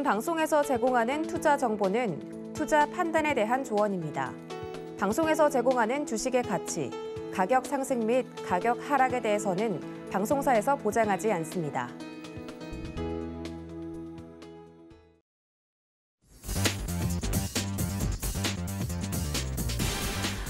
본 방송에서 제공하는 투자 정보는 투자 판단에 대한 조언입니다. 방송에서 제공하는 주식의 가치, 가격 상승 및 가격 하락에 대해서는 방송사에서 보장하지 않습니다.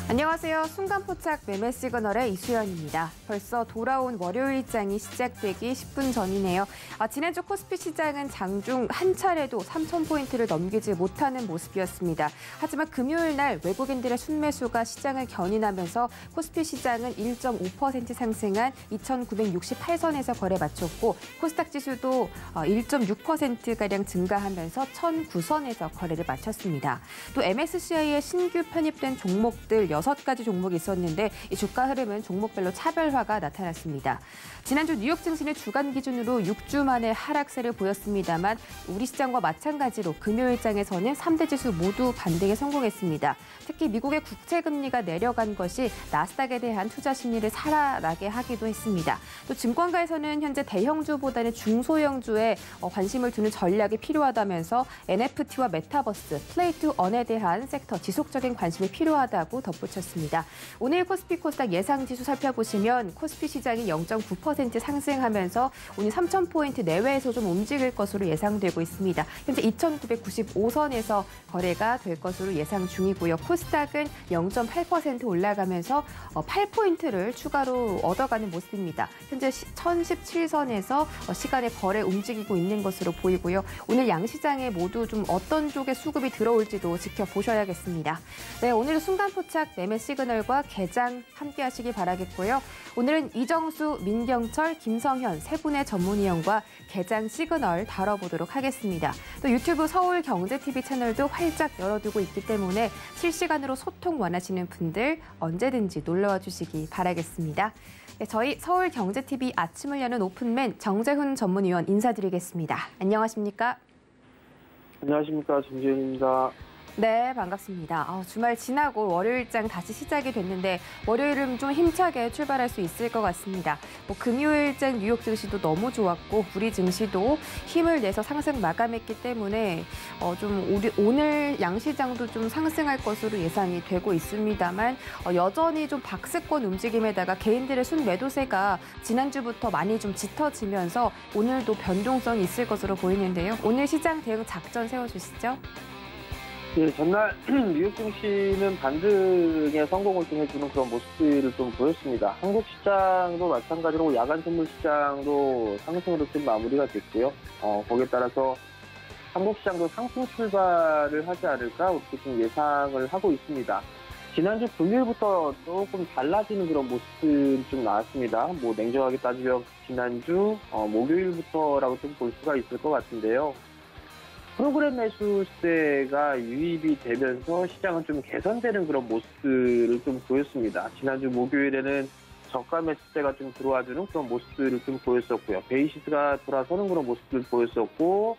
안녕하세요. 순간포착 매매 시그널의 이수연입니다. 벌써 돌아온 월요일장이 시작되기 10분 전이네요. 지난주 코스피 시장은 장중 한 차례도 3,000포인트를 넘기지 못하는 모습이었습니다. 하지만 금요일 날 외국인들의 순매수가 시장을 견인하면서 코스피 시장은 1.5% 상승한 2,968선에서 거래 마쳤고 코스닥 지수도 1.6%가량 증가하면서 1,009선에서 거래를 마쳤습니다. 또 MSCI에 신규 편입된 종목들 6가지 종목이 있었는데 이 주가 흐름은 종목별로 차별화가 나타났습니다. 지난주 뉴욕 증시는 주간 기준으로 6주 만에 하락세를 보였습니다만 우리 시장과 마찬가지로 금요일장에서는 3대 지수 모두 반등에 성공했습니다. 특히 미국의 국채금리가 내려간 것이 나스닥에 대한 투자 심리를 살아나게 하기도 했습니다. 또 증권가에서는 현재 대형주보다는 중소형주에 관심을 두는 전략이 필요하다면서 NFT와 메타버스, 플레이-투-언에 대한 섹터 지속적인 관심이 필요하다고 덧붙였습니다. 오늘 코스피 코스닥 예상지수 살펴보시면 코스피 시장이 0.9% 상승하면서 오늘 3,000포인트 내외에서 좀 움직일 것으로 예상되고 있습니다. 현재 2,955선에서 거래가 될 것으로 예상 중이고요. 코스닥은 0.8% 올라가면서 8포인트를 추가로 얻어가는 모습입니다. 현재 1,017선에서 시간에 거래 움직이고 있는 것으로 보이고요. 오늘 양시장에 모두 좀 어떤 쪽의 수급이 들어올지도 지켜보셔야겠습니다. 네, 오늘 순간포착 매매 시그널과 개장 함께 하시기 바라겠고요. 오늘은 이정수, 민경철, 김성현 세 분의 전문위원과 개장 시그널 다뤄보도록 하겠습니다. 또 유튜브 서울경제TV 채널도 활짝 열어두고 있기 때문에 실시간으로 소통 원하시는 분들 언제든지 놀러와 주시기 바라겠습니다. 네, 저희 서울경제TV 아침을 여는 오픈맨 정재훈 전문위원 인사드리겠습니다. 안녕하십니까? 안녕하십니까, 정재훈입니다. 네, 반갑습니다. 주말 지나고 월요일장 다시 시작이 됐는데 월요일은 좀 힘차게 출발할 수 있을 것 같습니다. 금요일장 뉴욕 증시도 너무 좋았고 우리 증시도 힘을 내서 상승 마감했기 때문에 오늘 양시장도 좀 상승할 것으로 예상이 되고 있습니다만 여전히 좀 박스권 움직임에다가 개인들의 순매도세가 지난주부터 많이 좀 짙어지면서 오늘도 변동성이 있을 것으로 보이는데요. 오늘 시장 대응 작전 세워주시죠. 네, 전날 뉴욕 증시는 반등의 성공을 좀 해주는 그런 모습들을 좀 보였습니다. 한국 시장도 마찬가지로 야간 선물 시장도 상승으로 좀 마무리가 됐고요. 거기에 따라서 한국 시장도 상승 출발을 하지 않을까 그렇게 좀 예상을 하고 있습니다. 지난주 금요일부터 조금 달라지는 그런 모습들이 좀 나왔습니다. 냉정하게 따지면 지난주 목요일부터라고 좀 볼 수가 있을 것 같은데요. 프로그램 매수 시대가 유입이 되면서 시장은 좀 개선되는 그런 모습들을 좀 보였습니다. 지난주 목요일에는 저가 매수 시대가 좀 들어와주는 그런 모습들을 좀 보였었고요. 베이시스가 돌아서는 그런 모습들을 보였었고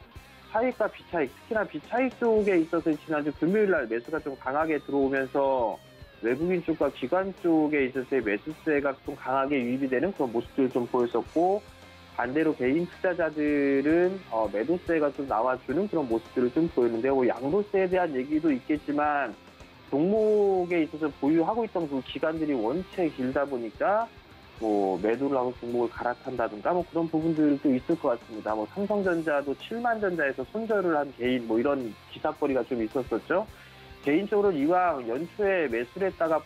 차익과 비차익, 특히나 비차익 쪽에 있어서 지난주 금요일 날 매수가 좀 강하게 들어오면서 외국인 쪽과 기관 쪽에 있어서의 매수세가 좀 강하게 유입이 되는 그런 모습들을 좀 보였었고 반대로 개인 투자자들은 매도세가 좀 나와주는 그런 모습들을 좀 보였는데요. 양도세에 대한 얘기도 있겠지만 종목에 있어서 보유하고 있던 그 기간들이 원체 길다 보니까 매도를 하고 종목을 갈아탄다든가 그런 부분들도 있을 것 같습니다. 삼성전자도 7만전자에서 손절을 한 개인 이런 기사거리가 좀 있었었죠. 개인적으로 이왕 연초에 매수를 했다가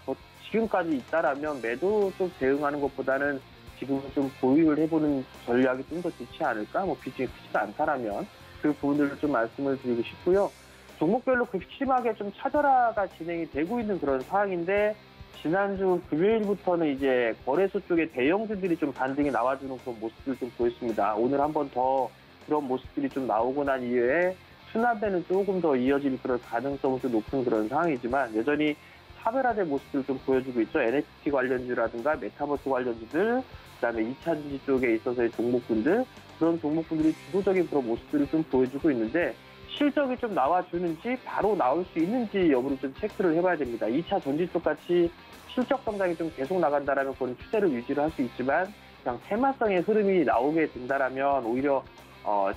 지금까지 있다라면 매도 쪽 대응하는 것보다는 지금은 좀 보유를 해보는 전략이 좀 더 좋지 않을까? 비중이 크지가 않다라면 그 부분들을 좀 말씀을 드리고 싶고요. 종목별로 극심하게 좀 차별화가 진행이 되고 있는 그런 상황인데 지난주 금요일부터는 이제 거래소 쪽에 대형주들이 좀 반등이 나와주는 그런 모습들을 좀 보였습니다. 오늘 한 번 더 그런 모습들이 좀 나오고 난 이후에 순환되는 조금 더 이어질 그런 가능성은 좀 높은 그런 상황이지만 여전히 차별화된 모습들을 좀 보여주고 있죠. NFT 관련주라든가 메타버스 관련주들, 그다음에 2차 전지 쪽에 있어서의 종목군들, 그런 종목군들이 주도적인 그런 모습들을 좀 보여주고 있는데 실적이 좀 나와주는지 바로 나올 수 있는지 여부를 좀 체크를 해봐야 됩니다. 2차 전지 쪽 같이 실적 성장이 좀 계속 나간다라면 그건 추세를 유지를 할 수 있지만 그냥 테마성의 흐름이 나오게 된다라면 오히려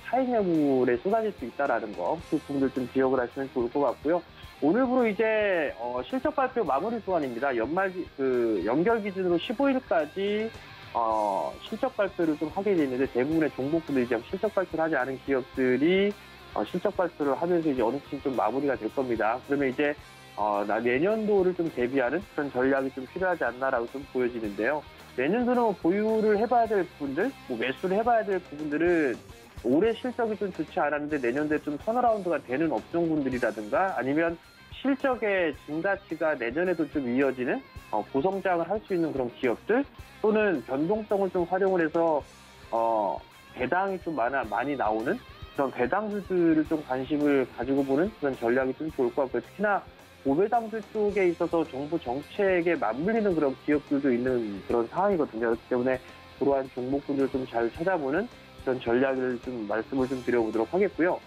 차익 매물에 쏟아질 수 있다라는 거, 그 부분들 좀 기억을 하시면 좋을 것 같고요. 오늘부로 이제 실적 발표 마무리 소환입니다. 연결 기준으로 15일까지 실적 발표를 좀 하게 되는데 대부분의 종목들이 이제 실적 발표를 하지 않은 기업들이 실적 발표를 하면서 이제 어느 시점 좀 마무리가 될 겁니다. 그러면 이제 내년도를 좀 대비하는 그런 전략이 좀 필요하지 않나라고 좀 보여지는데요. 내년도는 보유를 해봐야 될 부분들, 매수를 해봐야 될 부분들은 올해 실적이 좀 좋지 않았는데 내년도에 좀 턴어라운드가 되는 업종군들이라든가 아니면 실적의 증가치가 내년에도 좀 이어지는 고성장을 할 수 있는 그런 기업들 또는 변동성을 좀 활용을 해서 배당이 좀 많이 나오는 그런 배당주들을 좀 관심을 가지고 보는 그런 전략이 좀 좋을 것 같고요. 특히나 고배당주 쪽에 있어서 정부 정책에 맞물리는 그런 기업들도 있는 그런 상황이거든요. 그렇기 때문에 그러한 종목군들을 좀 잘 찾아보는 그런 전략을 좀 말씀을 좀 드려보도록 하겠고요.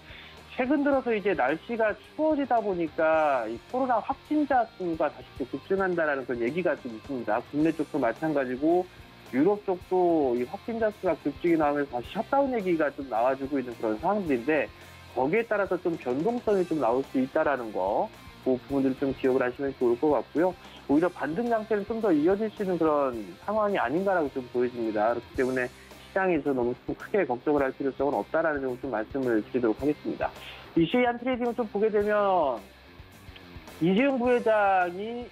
최근 들어서 이제 날씨가 추워지다 보니까 이 코로나 확진자 수가 다시 또 급증한다라는 그런 얘기가 좀 있습니다. 국내 쪽도 마찬가지고 유럽 쪽도 이 확진자 수가 급증이 나오면서 다시 셧다운 얘기가 좀 나와주고 있는 그런 상황들인데 거기에 따라서 좀 변동성이 좀 나올 수 있다라는 거, 그 부분들을 좀 기억을 하시면 좋을 것 같고요. 오히려 반등 양태는 좀 더 이어질 수 있는 그런 상황이 아닌가라고 좀 보여집니다. 그렇기 때문에 시장에서 너무 크게 걱정을 할 필요성은 없다라는 점을 좀 말씀을 드리도록 하겠습니다. 이슈이한 트레이딩을 좀 보게 되면 이재용 부회장이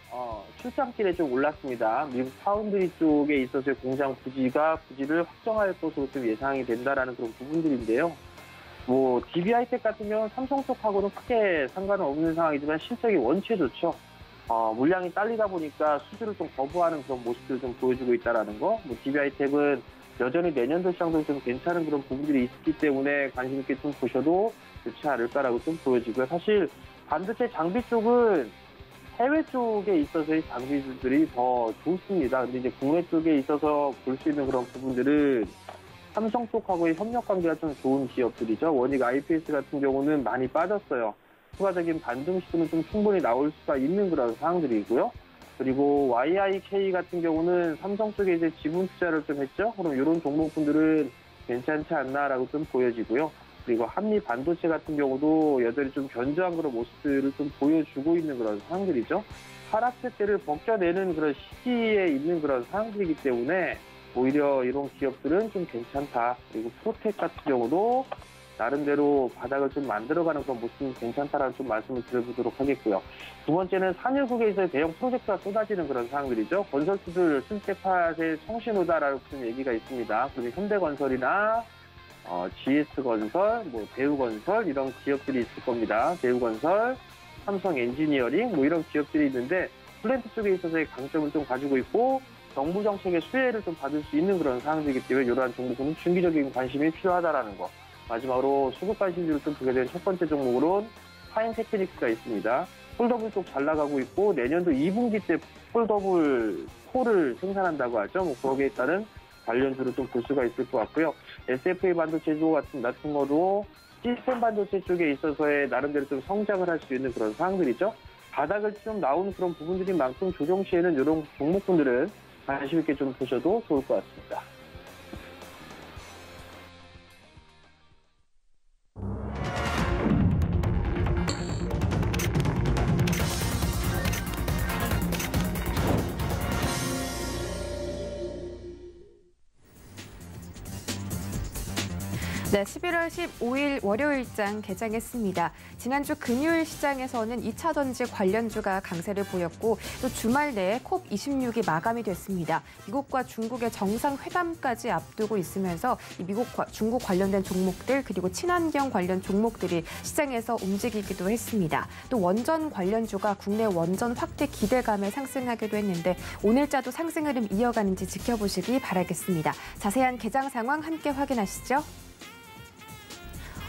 출장길에 좀 올랐습니다. 미국 파운드리 쪽에 있어서의 공장 부지를 확정할 것으로 좀 예상이 된다라는 그런 부분들인데요. DB하이텍 같은 경우는 삼성 쪽하고는 크게 상관은 없는 상황이지만 실적이 원체 좋죠. 물량이 딸리다 보니까 수주를 좀 거부하는 그런 모습들을 좀 보여주고 있다라는 거. DB하이텍은 여전히 내년도 시장도 좀 괜찮은 그런 부분들이 있기 때문에 관심 있게 좀 보셔도 좋지 않을까라고 좀 보여지고요. 사실 반도체 장비 쪽은 해외 쪽에 있어서의 장비들이 더 좋습니다. 근데 이제 국내 쪽에 있어서 볼 수 있는 그런 부분들은 삼성 쪽하고의 협력 관계가 좀 좋은 기업들이죠. 원익 IPS 같은 경우는 많이 빠졌어요. 추가적인 반등 시도는 좀 충분히 나올 수가 있는 그런 상황들이고요. 그리고 YIK 같은 경우는 삼성 쪽에 이제 지분 투자를 좀 했죠. 그럼 이런 종목분들은 괜찮지 않나라고 좀 보여지고요. 그리고 한미 반도체 같은 경우도 여전히 좀 견조한 그런 모습들을 좀 보여주고 있는 그런 상황들이죠. 하락세대를 벗겨내는 그런 시기에 있는 그런 상황들이기 때문에 오히려 이런 기업들은 좀 괜찮다. 그리고 프로텍 같은 경우도 나름대로 바닥을 좀 만들어가는 그런 모습이 괜찮다라는 좀 말씀을 드려보도록 하겠고요. 두 번째는 산유국에서 대형 프로젝트가 쏟아지는 그런 상황들이죠. 건설주들 순대팟의 청신호다라는 얘기가 있습니다. 그리고 현대건설이나 GS건설, 대우건설 이런 기업들이 있을 겁니다. 대우건설, 삼성엔지니어링 이런 기업들이 있는데 플랜트 쪽에 있어서의 강점을 좀 가지고 있고 정부 정책의 수혜를 좀 받을 수 있는 그런 상황이기 때문에 이러한 종목은 중기적인 관심이 필요하다라는 거. 마지막으로 수급 관심주를 좀 보게 된 첫 번째 종목으로는 파인테크닉스가 있습니다. 폴더블 쪽 잘 나가고 있고 내년도 2분기 때 폴더블 콜을 생산한다고 하죠. 거기에 따른 관련주를 좀 볼 수가 있을 것 같고요. SFA 반도체 조 같은 거도 시스템 반도체 쪽에 있어서의 나름대로 좀 성장을 할 수 있는 그런 상황들이죠. 바닥을 좀 나오는 그런 부분들인 만큼 조정 시에는 이런 종목분들은 관심 있게 좀 보셔도 좋을 것 같습니다. 네, 11월 15일 월요일장 개장했습니다. 지난주 금요일 시장에서는 2차 전지 관련주가 강세를 보였고 또 주말 내에 콥26이 마감이 됐습니다. 미국과 중국의 정상회담까지 앞두고 있으면서 미국과 중국 관련된 종목들 그리고 친환경 관련 종목들이 시장에서 움직이기도 했습니다. 또 원전 관련주가 국내 원전 확대 기대감에 상승하기도 했는데 오늘자도 상승 흐름 이어가는지 지켜보시기 바라겠습니다. 자세한 개장 상황 함께 확인하시죠.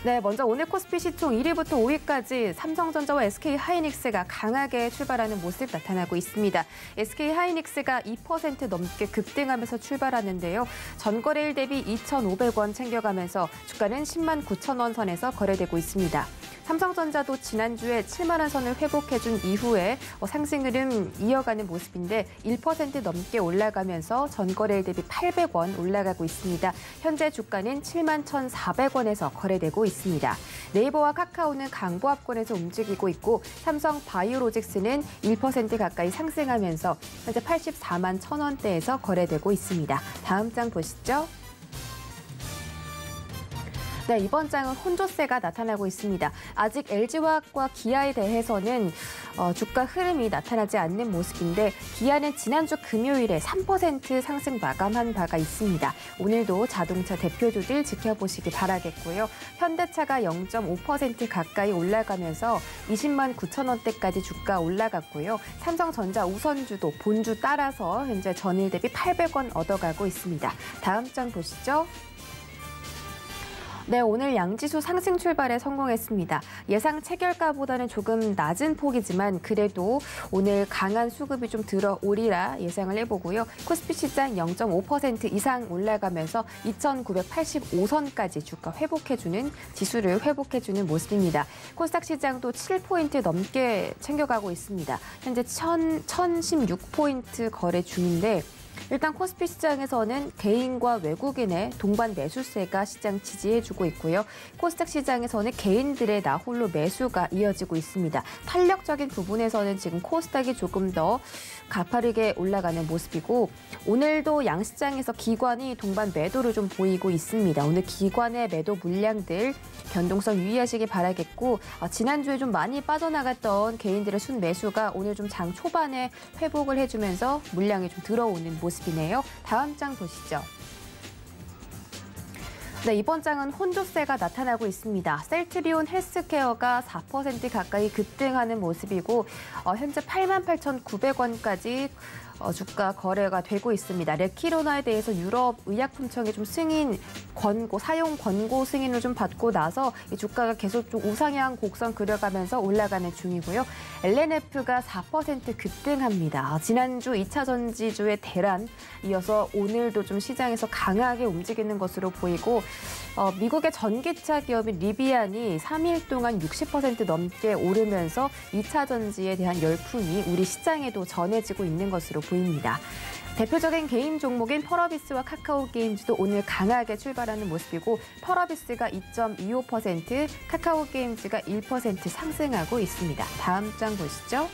네, 먼저 오늘 코스피 시총 1위부터 5위까지 삼성전자와 SK하이닉스가 강하게 출발하는 모습 나타나고 있습니다. SK하이닉스가 2% 넘게 급등하면서 출발하는데요. 전거래일 대비 2,500원 챙겨가면서 주가는 10만 9천 원 선에서 거래되고 있습니다. 삼성전자도 지난주에 7만 원 선을 회복해준 이후에 상승 흐름 이어가는 모습인데 1% 넘게 올라가면서 전거래일 대비 800원 올라가고 있습니다. 현재 주가는 7만 1,400원에서 거래되고 있습니다. 네이버와 카카오는 강보합권에서 움직이고 있고 삼성 바이오로직스는 1% 가까이 상승하면서 현재 84만 1,000원대에서 거래되고 있습니다. 다음 장 보시죠. 네, 이번 장은 혼조세가 나타나고 있습니다. 아직 LG화학과 기아에 대해서는 주가 흐름이 나타나지 않는 모습인데 기아는 지난주 금요일에 3% 상승 마감한 바가 있습니다. 오늘도 자동차 대표주들 지켜보시기 바라겠고요. 현대차가 0.5% 가까이 올라가면서 20만 9천 원대까지 주가 올라갔고요. 삼성전자 우선주도 본주 따라서 현재 전일 대비 800원 얻어가고 있습니다. 다음 장 보시죠. 네, 오늘 양지수 상승 출발에 성공했습니다. 예상 체결가보다는 조금 낮은 폭이지만 그래도 오늘 강한 수급이 좀 들어오리라 예상을 해보고요. 코스피 시장 0.5% 이상 올라가면서 2,985선까지 주가 회복해주는 지수를 회복해주는 모습입니다. 코스닥 시장도 7포인트 넘게 챙겨가고 있습니다. 현재 1,016포인트 거래 중인데 일단 코스피 시장에서는 개인과 외국인의 동반 매수세가 시장 지지해주고 있고요. 코스닥 시장에서는 개인들의 나홀로 매수가 이어지고 있습니다. 탄력적인 부분에서는 지금 코스닥이 조금 더 가파르게 올라가는 모습이고 오늘도 양시장에서 기관이 동반 매도를 좀 보이고 있습니다. 오늘 기관의 매도 물량들 변동성 유의하시기 바라겠고 지난주에 좀 많이 빠져나갔던 개인들의 순매수가 오늘 좀 장 초반에 회복을 해주면서 물량이 좀 들어오는 모습이네요. 다음 장 보시죠. 네, 이번 장은 혼조세가 나타나고 있습니다. 셀트리온 헬스케어가 4% 가까이 급등하는 모습이고 현재 88,900원까지 주가 거래가 되고 있습니다. 레키로나에 대해서 유럽 의약품청이 좀 사용 권고 승인을 좀 받고 나서 이 주가가 계속 좀 우상향 곡선 그려가면서 올라가는 중이고요. LNF가 4% 급등합니다. 지난주 2차 전지주의 대란 이어서 오늘도 좀 시장에서 강하게 움직이는 것으로 보이고 미국의 전기차 기업인 리비안이 3일 동안 60% 넘게 오르면서 2차 전지에 대한 열풍이 우리 시장에도 전해지고 있는 것으로 보입니다. 대표적인 개인 종목인 펄어비스와 카카오게임즈도 오늘 강하게 출발하는 모습이고 펄어비스가 2.25%, 카카오게임즈가 1% 상승하고 있습니다. 다음 장 보시죠.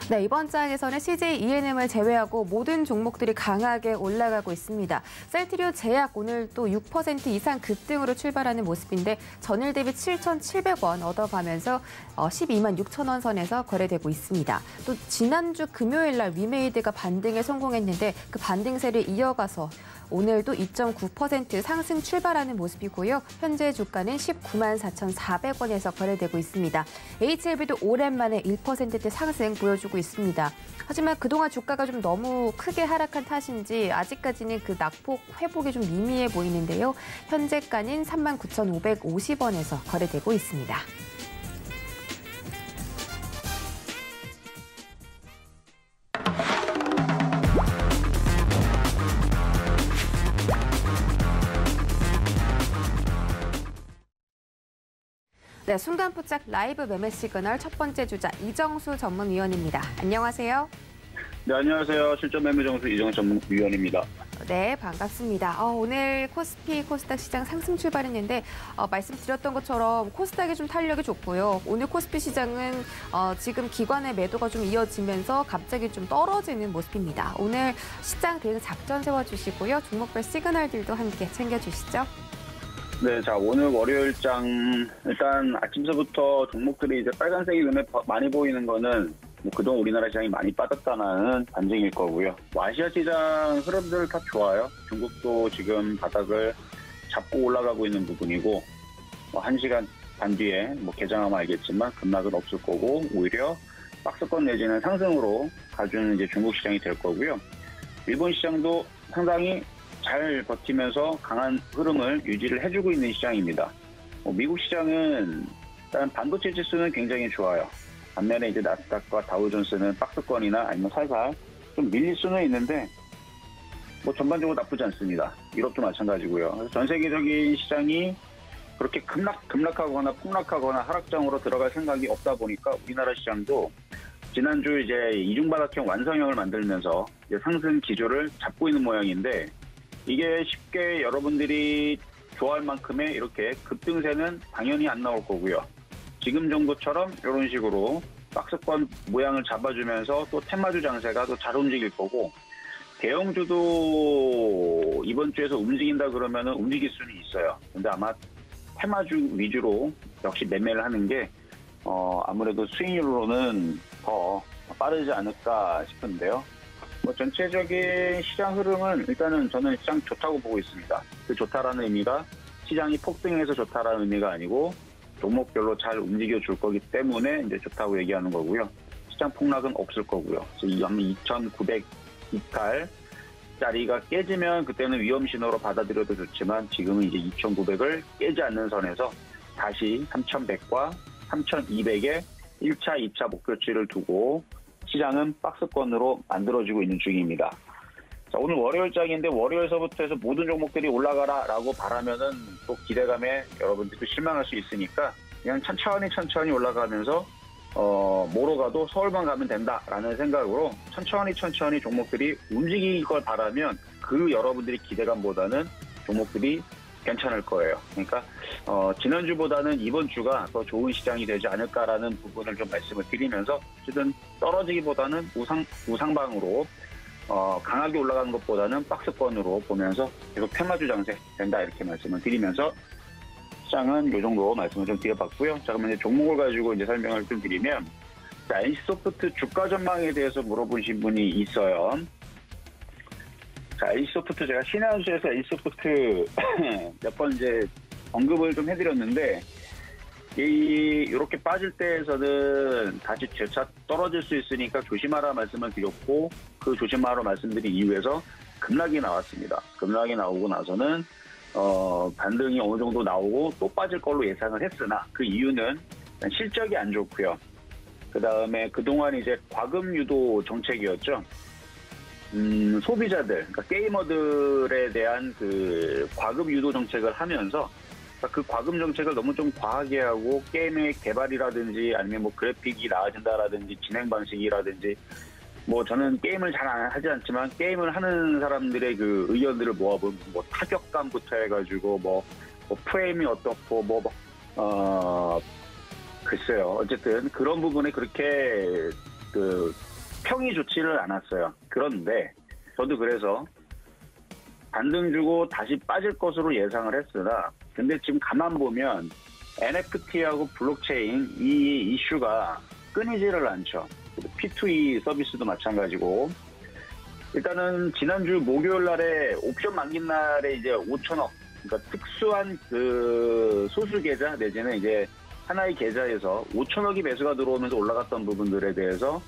네, 이번 장에서는 CJ E&M을 제외하고 모든 종목들이 강하게 올라가고 있습니다. 셀트리온 제약 오늘 또 6% 이상 급등으로 출발하는 모습인데 전일 대비 7,700원 얻어가면서 12만 6천 원 선에서 거래되고 있습니다. 또 지난주 금요일 날 위메이드가 반등에 성공했는데 그 반등세를 이어가서 오늘도 2.9% 상승 출발하는 모습이고요. 현재 주가는 19만 4,400원에서 거래되고 있습니다. HLB도 오랜만에 1%대 상승 보여주고 있습니다. 하지만 그동안 주가가 좀 너무 크게 하락한 탓인지 아직까지는 그 낙폭 회복이 좀 미미해 보이는데요. 현재가는 39,550원에서 거래되고 있습니다. 네, 순간포착 라이브 매매 시그널 첫 번째 주자 이정수 전문위원입니다. 안녕하세요. 네, 안녕하세요. 실전 매매 정수 이정수 전문위원입니다. 네, 반갑습니다. 오늘 코스피, 코스닥 시장 상승 출발했는데 말씀드렸던 것처럼 코스닥이 좀 탄력이 좋고요. 오늘 코스피 시장은 지금 기관의 매도가 좀 이어지면서 갑자기 좀 떨어지는 모습입니다. 오늘 시장 대응 작전 세워주시고요. 종목별 시그널들도 함께 챙겨주시죠. 네, 자, 오늘 월요일장, 일단 아침서부터 종목들이 이제 빨간색이 눈에 많이 보이는 거는 그동안 우리나라 시장이 많이 빠졌다는 반증일 거고요. 아시아 시장 흐름들 다 좋아요. 중국도 지금 바닥을 잡고 올라가고 있는 부분이고, 1시간 반 뒤에 개장하면 알겠지만 급락은 없을 거고, 오히려 박스권 내지는 상승으로 가주는 이제 중국 시장이 될 거고요. 일본 시장도 상당히 잘 버티면서 강한 흐름을 유지를 해주고 있는 시장입니다. 미국 시장은 일단 반도체 지수는 굉장히 좋아요. 반면에 이제 나스닥과 다우존스는 박스권이나 아니면 살살 좀 밀릴 수는 있는데 전반적으로 나쁘지 않습니다. 유럽도 마찬가지고요. 전 세계적인 시장이 그렇게 급락하거나 폭락하거나 하락장으로 들어갈 생각이 없다 보니까 우리나라 시장도 지난주 이제 이중바닥형 완성형을 만들면서 이제 상승 기조를 잡고 있는 모양인데 이게 쉽게 여러분들이 좋아할 만큼의 이렇게 급등세는 당연히 안 나올 거고요. 지금 정도처럼 이런 식으로 박스권 모양을 잡아주면서 또 테마주 장세가 또 잘 움직일 거고 대형주도 이번 주에서 움직인다 그러면은 움직일 수는 있어요. 근데 아마 테마주 위주로 역시 매매를 하는 게 아무래도 수익률로는 더 빠르지 않을까 싶은데요. 뭐 전체적인 시장 흐름은 일단은 저는 시장 좋다고 보고 있습니다. 그 좋다라는 의미가 시장이 폭등해서 좋다라는 의미가 아니고 종목별로 잘 움직여 줄 거기 때문에 이제 좋다고 얘기하는 거고요. 시장 폭락은 없을 거고요. 그래서 한 2,900이탈짜리가 깨지면 그때는 위험 신호로 받아들여도 좋지만 지금은 이제 2,900을 깨지 않는 선에서 다시 3,100과 3,200의 1차, 2차 목표치를 두고 시장은 박스권으로 만들어지고 있는 중입니다. 자, 오늘 월요일장인데 월요일서부터 해서 모든 종목들이 올라가라라고 바라면은 또 기대감에 여러분들도 실망할 수 있으니까 그냥 천천히 올라가면서 뭐로 가도 서울만 가면 된다라는 생각으로 천천히 종목들이 움직일 걸 바라면 그 여러분들이 기대감보다는 종목들이 괜찮을 거예요. 그러니까 지난주보다는 이번 주가 더 좋은 시장이 되지 않을까라는 부분을 좀 말씀을 드리면서 어쨌든 떨어지기보다는 우상방으로 강하게 올라가는 것보다는 박스권으로 보면서 계속 테마주 장세 된다 이렇게 말씀을 드리면서 시장은 이 정도 말씀을 좀 드려봤고요. 자, 그러면 이제 종목을 가지고 이제 설명을 좀 드리면, 자, NC소프트 주가 전망에 대해서 물어보신 분이 있어요. 자, NC소프트 제가 신한수에서 NC소프트 몇 번 이제 언급을 좀 해드렸는데, 이렇게 빠질 때에서는 다시 재차 떨어질 수 있으니까 조심하라 말씀을 드렸고, 그 조심하라 말씀드린 이유에서 급락이 나왔습니다. 급락이 나오고 나서는 반등이 어느 정도 나오고 또 빠질 걸로 예상을 했으나 그 이유는 실적이 안 좋고요. 그 다음에 그동안 이제 과금 유도 정책이었죠. 소비자들, 그러니까 게이머들에 대한 그 과금 유도 정책을 하면서 그 과금 정책을 너무 좀 과하게 하고 게임의 개발이라든지 아니면 뭐 그래픽이 나아진다라든지 진행 방식이라든지 뭐 저는 게임을 잘 하지 않지만 게임을 하는 사람들의 그 의견들을 모아보면 뭐 타격감부터 해가지고 뭐 프레임이 어떻고 글쎄요. 어쨌든 그런 부분에 그렇게 그 평이 좋지를 않았어요. 그런데 저도 그래서 반등 주고 다시 빠질 것으로 예상을 했으나 근데 지금 가만 보면 NFT하고 블록체인 이 이슈가 끊이지를 않죠. P2E 서비스도 마찬가지고 일단은 지난주 목요일 날에 옵션 만긴 날에 이제 5천억 그러니까 특수한 그 소수 계좌 내지는 이제 하나의 계좌에서 5천억이 매수가 들어오면서 올라갔던 부분들에 대해서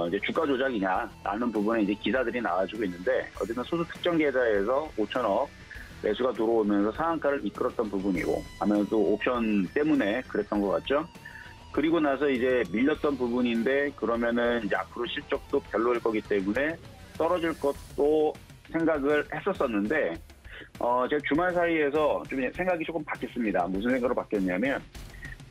이제 주가 조작이냐라는 부분에 이제 기사들이 나와주고 있는데 어쨌든 소수 특정 계좌에서 5천억 매수가 들어오면서 상한가를 이끌었던 부분이고 아무래도 옵션 때문에 그랬던 것 같죠. 그리고 나서 이제 밀렸던 부분인데 그러면은 이제 앞으로 실적도 별로일 거기 때문에 떨어질 것도 생각을 했었었는데 제가 주말 사이에서 좀 생각이 조금 바뀌었습니다. 무슨 생각으로 바뀌었냐면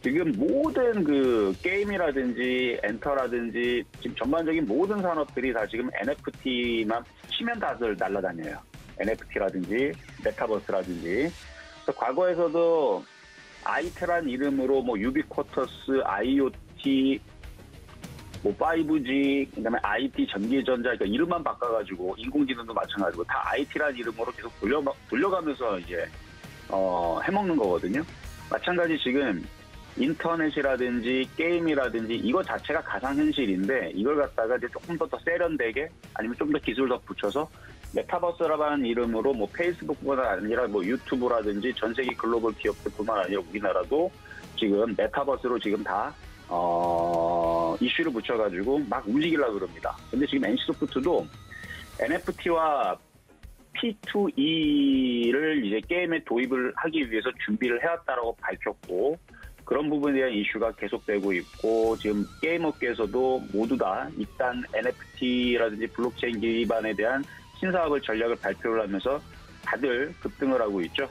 지금 모든 그 게임이라든지 엔터라든지 지금 전반적인 모든 산업들이 다 지금 NFT만 치면 다들 날아다녀요. NFT라든지 메타버스라든지 과거에서도 아이테란 이름으로 뭐 유비쿼터스, IoT, 뭐 5G, 그다음에 IT, 전기전자, 그러니까 이름만 바꿔가지고 인공지능도 마찬가지고 다 IT란 이름으로 계속 돌려가면서 이제 해먹는 거거든요. 마찬가지 지금 인터넷이라든지 게임이라든지 이거 자체가 가상현실인데 이걸 갖다가 이제 조금 더 세련되게 아니면 좀 더 기술 더 붙여서 메타버스라는 이름으로 뭐 페이스북뿐만 아니라 뭐 유튜브라든지 전 세계 글로벌 기업들뿐만 아니라 우리나라도 지금 메타버스로 지금 다 이슈를 붙여가지고 막 움직이려고 그럽니다. 근데 지금 NC소프트도 NFT와 P2E를 이제 게임에 도입을 하기 위해서 준비를 해왔다라고 밝혔고 그런 부분에 대한 이슈가 계속되고 있고 지금 게임 업계에서도 모두 다 일단 NFT라든지 블록체인 기반에 대한 신사업을 전략을 발표를 하면서 다들 급등을 하고 있죠.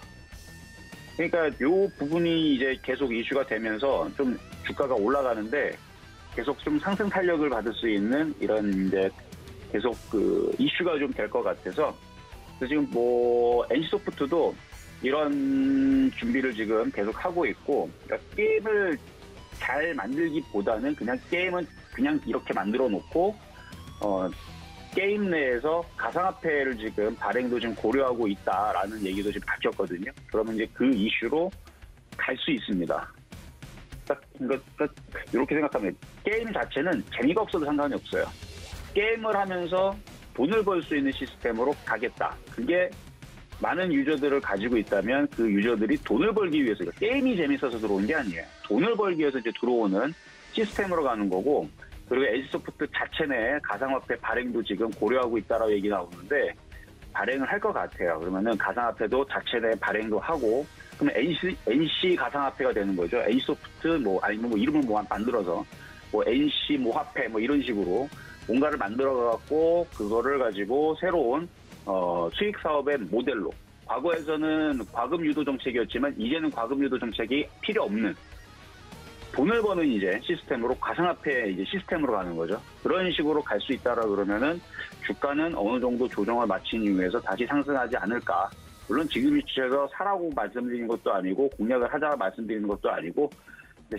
그러니까 요 부분이 이제 계속 이슈가 되면서 좀 주가가 올라가는데 계속 좀 상승 탄력을 받을 수 있는 이런 이제 계속 그 이슈가 좀 될 것 같아서 그래서 지금 뭐 NC소프트도 이런 준비를 지금 계속 하고 있고 그러니까 게임을 잘 만들기보다는 그냥 게임은 그냥 이렇게 만들어 놓고 게임 내에서 가상화폐를 지금 발행도 지금 고려하고 있다라는 얘기도 지금 밝혔거든요. 그러면 이제 그 이슈로 갈 수 있습니다. 그러니까 이렇게 생각하면 게임 자체는 재미가 없어도 상관이 없어요. 게임을 하면서 돈을 벌 수 있는 시스템으로 가겠다. 그게 많은 유저들을 가지고 있다면 그 유저들이 돈을 벌기 위해서 게임이 재밌어서 들어온 게 아니에요. 돈을 벌기 위해서 이제 들어오는 시스템으로 가는 거고 그리고 NC소프트 자체 내 가상화폐 발행도 지금 고려하고 있다라고 얘기 나오는데 발행을 할 것 같아요. 그러면은 가상화폐도 자체 내 발행도 하고 그러면 NC 가상화폐가 되는 거죠. NC소프트 뭐 아니면 뭐 이름을 뭐 만들어서 뭐 NC 뭐 화폐 뭐 이런 식으로 뭔가를 만들어 갖고 그거를 가지고 새로운 수익 사업의 모델로 과거에서는 과금 유도 정책이었지만 이제는 과금 유도 정책이 필요 없는 돈을 버는 이제 시스템으로 가상화폐 이제 시스템으로 가는 거죠. 그런 식으로 갈 수 있다라 그러면은 주가는 어느 정도 조정을 마친 이후에서 다시 상승하지 않을까. 물론 지금 위치에서 사라고 말씀드리는 것도 아니고 공략을 하자 말씀드리는 것도 아니고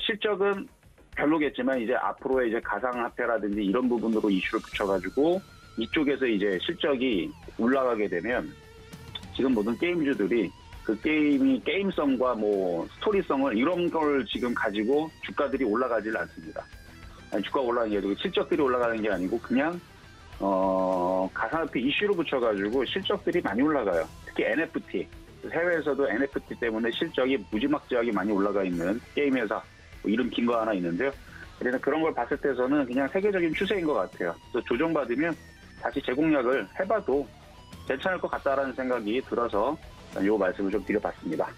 실적은 별로겠지만 이제 앞으로의 이제 가상화폐라든지 이런 부분으로 이슈를 붙여가지고 이쪽에서 이제 실적이 올라가게 되면 지금 모든 게임주들이 그 게임이 게임성과 뭐 스토리성을 이런 걸 지금 가지고 주가들이 올라가질 않습니다. 아니, 주가가 올라가는 게 아니고 실적들이 올라가는 게 아니고 그냥 가상화폐 이슈로 붙여가지고 실적들이 많이 올라가요. 특히 NFT. 해외에서도 NFT 때문에 실적이 무지막지하게 많이 올라가 있는 게임 회사 뭐 이름 긴 거 하나 있는데요. 그래서 그런 걸 봤을 때서는 그냥 세계적인 추세인 것 같아요. 그래서 조정받으면 다시 재공략을 해봐도 괜찮을 것 같다라는 생각이 들어서 이 말씀을 좀 드려봤습니다.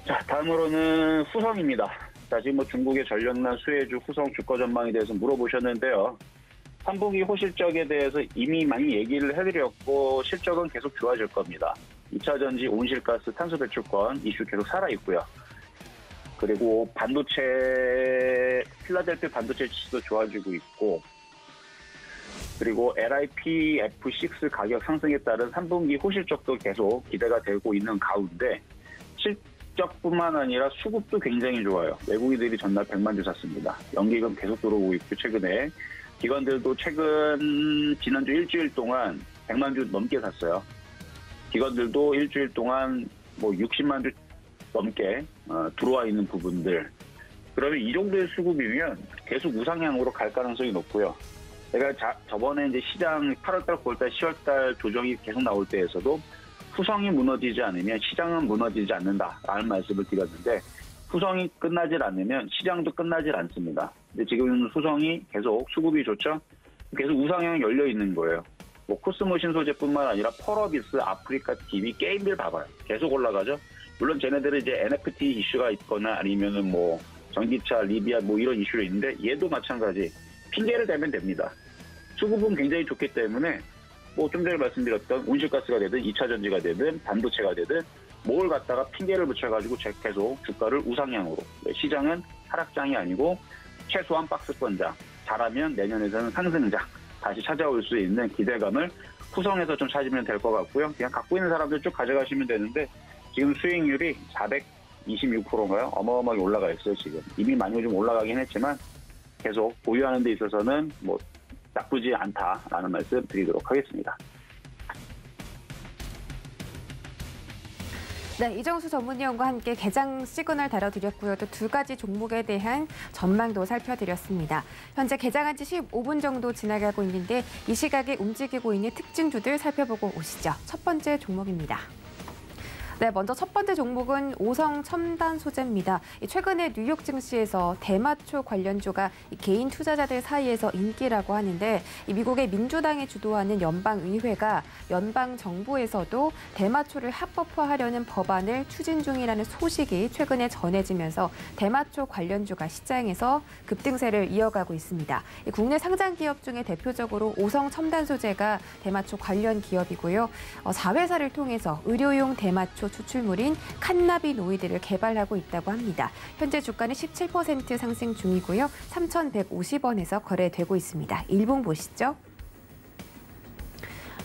자, 다음으로는 후성입니다. 자, 지금 뭐 중국의 전력난 수혜주 후성 주가 전망에 대해서 물어보셨는데요. 3분기 호실적에 대해서 이미 많이 얘기를 해드렸고 실적은 계속 좋아질 겁니다. 2차전지, 온실가스, 탄소배출권 이슈 계속 살아있고요. 그리고 반도체, 필라델피아 반도체 지수도 좋아지고 있고 그리고 LIPF6 가격 상승에 따른 3분기 호실적도 계속 기대가 되고 있는 가운데 실적뿐만 아니라 수급도 굉장히 좋아요. 외국인들이 전날 100만 주 샀습니다. 연기금 계속 들어오고 있고 최근에 기관들도 최근 지난주 일주일 동안 100만 주 넘게 샀어요. 기관들도 일주일 동안 뭐 60만 주 넘게 들어와 있는 부분들. 그러면 이 정도의 수급이면 계속 우상향으로 갈 가능성이 높고요. 제가 저번에 이제 시장 8월달, 9월달, 10월달 조정이 계속 나올 때에서도 후성이 무너지지 않으면 시장은 무너지지 않는다라는 말씀을 드렸는데 후성이 끝나질 않으면 시장도 끝나질 않습니다. 근데 지금 후성이 계속 수급이 좋죠? 계속 우상향이 열려 있는 거예요. 뭐 코스모 신소재뿐만 아니라 펄어비스, 아프리카 TV, 게임들 봐봐요. 계속 올라가죠? 물론 쟤네들은 이제 NFT 이슈가 있거나 아니면은 뭐 전기차, 리비아 뭐 이런 이슈가 있는데 얘도 마찬가지. 핑계를 대면 됩니다. 수급은 굉장히 좋기 때문에 뭐 좀 전에 말씀드렸던 온실가스가 되든 2차전지가 되든 반도체가 되든 뭘 갖다가 핑계를 붙여가지고 계속 주가를 우상향으로 시장은 하락장이 아니고 최소한 박스권장 잘하면 내년에서는 상승장 다시 찾아올 수 있는 기대감을 후성에서 좀 찾으면 될 것 같고요. 그냥 갖고 있는 사람들 쭉 가져가시면 되는데 지금 수익률이 426%인가요? 어마어마하게 올라가 있어요. 지금 이미 많이 좀 올라가긴 했지만 계속 보유하는 데 있어서는 뭐 나쁘지 않다라는 말씀 드리도록 하겠습니다. 네, 이정수 전문위원과 함께 개장 시그널 다뤄드렸고요. 또 두 가지 종목에 대한 전망도 살펴드렸습니다. 현재 개장한 지 15분 정도 지나가고 있는데 이 시각에 움직이고 있는 특징주들 살펴보고 오시죠. 첫 번째 종목입니다. 네, 먼저 첫 번째 종목은 오성 첨단 소재입니다. 최근에 뉴욕 증시에서 대마초 관련주가 개인 투자자들 사이에서 인기라고 하는데 미국의 민주당이 주도하는 연방의회가 연방 정부에서도 대마초를 합법화하려는 법안을 추진 중이라는 소식이 최근에 전해지면서 대마초 관련주가 시장에서 급등세를 이어가고 있습니다. 국내 상장 기업 중에 대표적으로 오성 첨단 소재가 대마초 관련 기업이고요. 자회사를 통해서 의료용 대마초 탄소 추출물인 칸나비노이드를 개발하고 있다고 합니다. 현재 주가는 17% 상승 중이고요. 3,150원에서 거래되고 있습니다. 일봉 보시죠.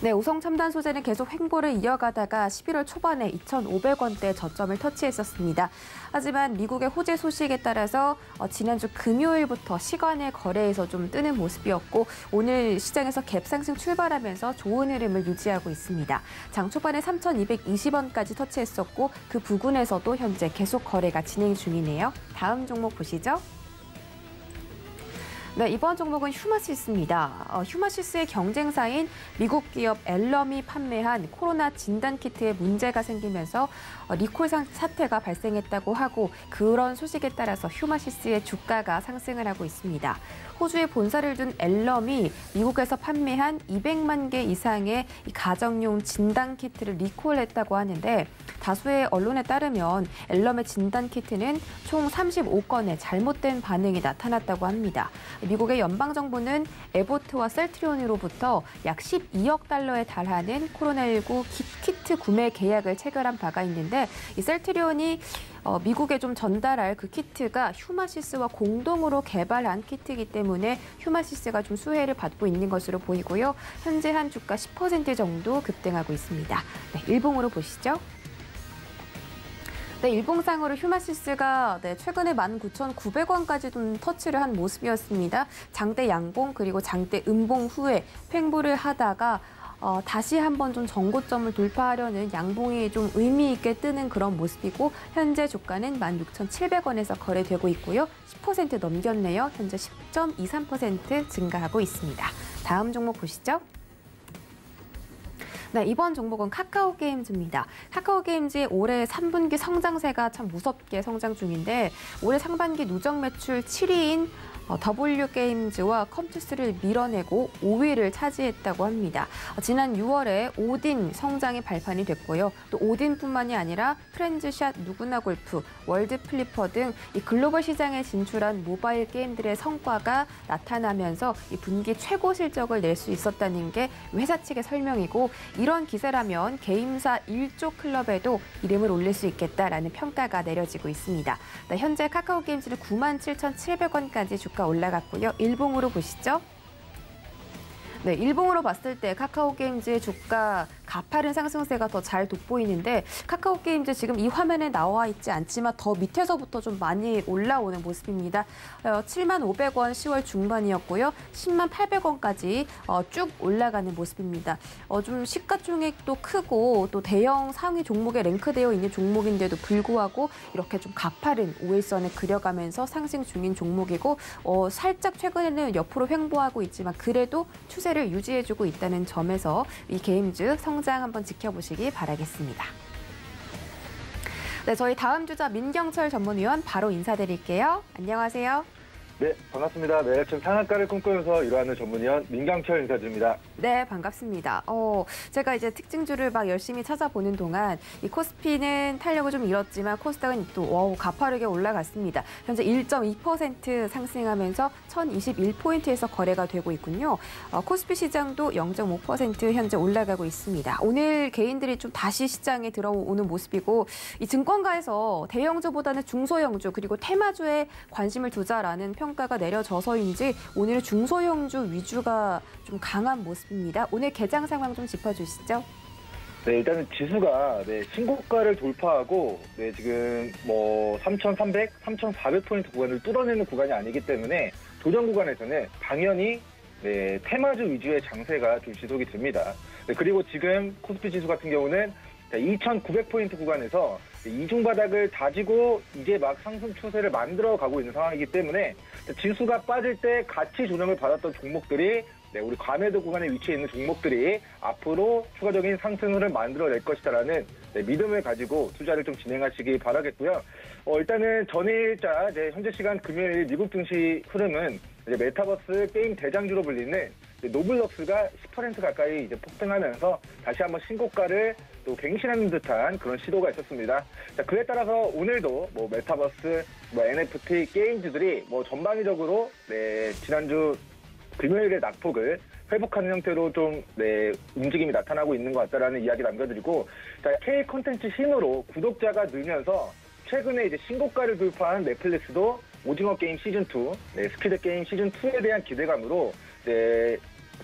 네, 우성첨단 소재는 계속 횡보를 이어가다가 11월 초반에 2,500원대 저점을 터치했었습니다. 하지만 미국의 호재 소식에 따라서 지난주 금요일부터 시간의 거래에서 좀 뜨는 모습이었고 오늘 시장에서 갭 상승 출발하면서 좋은 흐름을 유지하고 있습니다. 장 초반에 3,220원까지 터치했었고 그 부근에서도 현재 계속 거래가 진행 중이네요. 다음 종목 보시죠. 네, 이번 종목은 휴마시스입니다. 휴마시스의 경쟁사인 미국 기업 엘럼이 판매한 코로나 진단키트에 문제가 생기면서 리콜 사태가 발생했다고 하고 그런 소식에 따라서 휴마시스의 주가가 상승을 하고 있습니다. 호주에 본사를 둔 엘럼이 미국에서 판매한 200만 개 이상의 가정용 진단키트를 리콜했다고 하는데 다수의 언론에 따르면 엘럼의 진단키트는 총 35건의 잘못된 반응이 나타났다고 합니다. 미국의 연방정부는 에보트와 셀트리온으로부터 약 12억 달러에 달하는 코로나19 키트 구매 계약을 체결한 바가 있는데 이 셀트리온이 미국에 좀 전달할 그 키트가 휴마시스와 공동으로 개발한 키트이기 때문에 휴마시스가 좀 수혜를 받고 있는 것으로 보이고요. 현재 한 주가 10% 정도 급등하고 있습니다. 네, 일봉으로 보시죠. 네, 일봉상으로 휴마시스가 최근에 19,900원까지 좀 터치를 한 모습이었습니다. 장대 양봉 그리고 장대 음봉 후에 횡보를 하다가 다시 한번 좀 전고점을 돌파하려는 양봉이 좀 의미 있게 뜨는 그런 모습이고 현재 주가는 16,700원에서 거래되고 있고요. 10% 넘겼네요. 현재 10.23% 증가하고 있습니다. 다음 종목 보시죠. 네, 이번 종목은 카카오게임즈입니다. 카카오게임즈의 올해 3분기 성장세가 참 무섭게 성장 중인데 올해 상반기 누적 매출 7위인 W게임즈와 컴투스를 밀어내고 5위를 차지했다고 합니다. 지난 6월에 오딘 성장이 발판이 됐고요. 또 오딘뿐만이 아니라 프렌즈샷, 누구나 골프, 월드 플리퍼 등 이 글로벌 시장에 진출한 모바일 게임들의 성과가 나타나면서 이 분기 최고 실적을 낼 수 있었다는 게 회사 측의 설명이고 이런 기세라면 게임사 1조 클럽에도 이름을 올릴 수 있겠다라는 평가가 내려지고 있습니다. 네, 현재 카카오게임즈는 97,700원까지 주가 올라갔고요. 일봉으로 보시죠. 네, 일봉으로 봤을 때 카카오게임즈의 주가 가파른 상승세가 더 잘 돋보이는데 카카오게임즈 지금 이 화면에 나와 있지 않지만 더 밑에서부터 좀 많이 올라오는 모습입니다. 75,500원 10월 중반이었고요. 108,000원까지 쭉 올라가는 모습입니다. 좀 시가총액도 크고 또 대형 상위 종목에 랭크되어 있는 종목인데도 불구하고 이렇게 좀 가파른 5일선을 그려가면서 상승 중인 종목이고 살짝 최근에는 옆으로 횡보하고 있지만 그래도 추세를 유지해주고 있다는 점에서 이 게임즈 성장 한번 지켜보시기 바라겠습니다. 네, 저희 다음 주자 민경철 전문위원 바로 인사드릴게요. 안녕하세요. 네, 반갑습니다. 매일 아침 상한가를 꿈꾸면서 일하는 전문위원 민경철 인사드립니다. 네, 반갑습니다. 제가 이제 특징주를 막 열심히 찾아보는 동안 이 코스피는 탄력을 좀 잃었지만 코스닥은 또 가파르게 올라갔습니다. 현재 1.2% 상승하면서 1,021포인트에서 거래가 되고 있군요. 코스피 시장도 0.5% 현재 올라가고 있습니다. 오늘 개인들이 좀 다시 시장에 들어오는 모습이고 이 증권가에서 대형주보다는 중소형주 그리고 테마주에 관심을 두자라는 평가가 내려져서인지 오늘 중소형주 위주가 좀 강한 모습입니다. 오늘 개장 상황 좀 짚어주시죠. 네, 일단은 지수가 신고가를 돌파하고 지금 3,300, 3,400포인트 구간을 뚫어내는 구간이 아니기 때문에 도전 구간에서는 당연히 테마주 위주의 장세가 좀 지속이 됩니다. 그리고 지금 코스피 지수 같은 경우는 2,900포인트 구간에서 이중바닥을 다지고 이제 막 상승 추세를 만들어가고 있는 상황이기 때문에 지수가 빠질 때 같이 조정을 받았던 종목들이 우리 과매도 구간에 위치해 있는 종목들이 앞으로 추가적인 상승을 만들어낼 것이다라는 믿음을 가지고 투자를 좀 진행하시기 바라겠고요. 일단은 전일자 현재 시간 금요일 미국 증시 흐름은 메타버스 게임 대장주로 불리는 노블럭스가 10% 가까이 폭등하면서 다시 한번 신고가를 또 갱신하는 듯한 그런 시도가 있었습니다. 자, 그에 따라서 오늘도 메타버스, NFT 게임주들이 전방위적으로 지난주 금요일의 낙폭을 회복하는 형태로 좀 움직임이 나타나고 있는 것 같다라는 이야기 남겨드리고, 자, K 콘텐츠 힘으로 구독자가 늘면서 최근에 이제 신고가를 돌파한 넷플릭스도 오징어 게임 시즌2, 스퀴드 게임 시즌2에 대한 기대감으로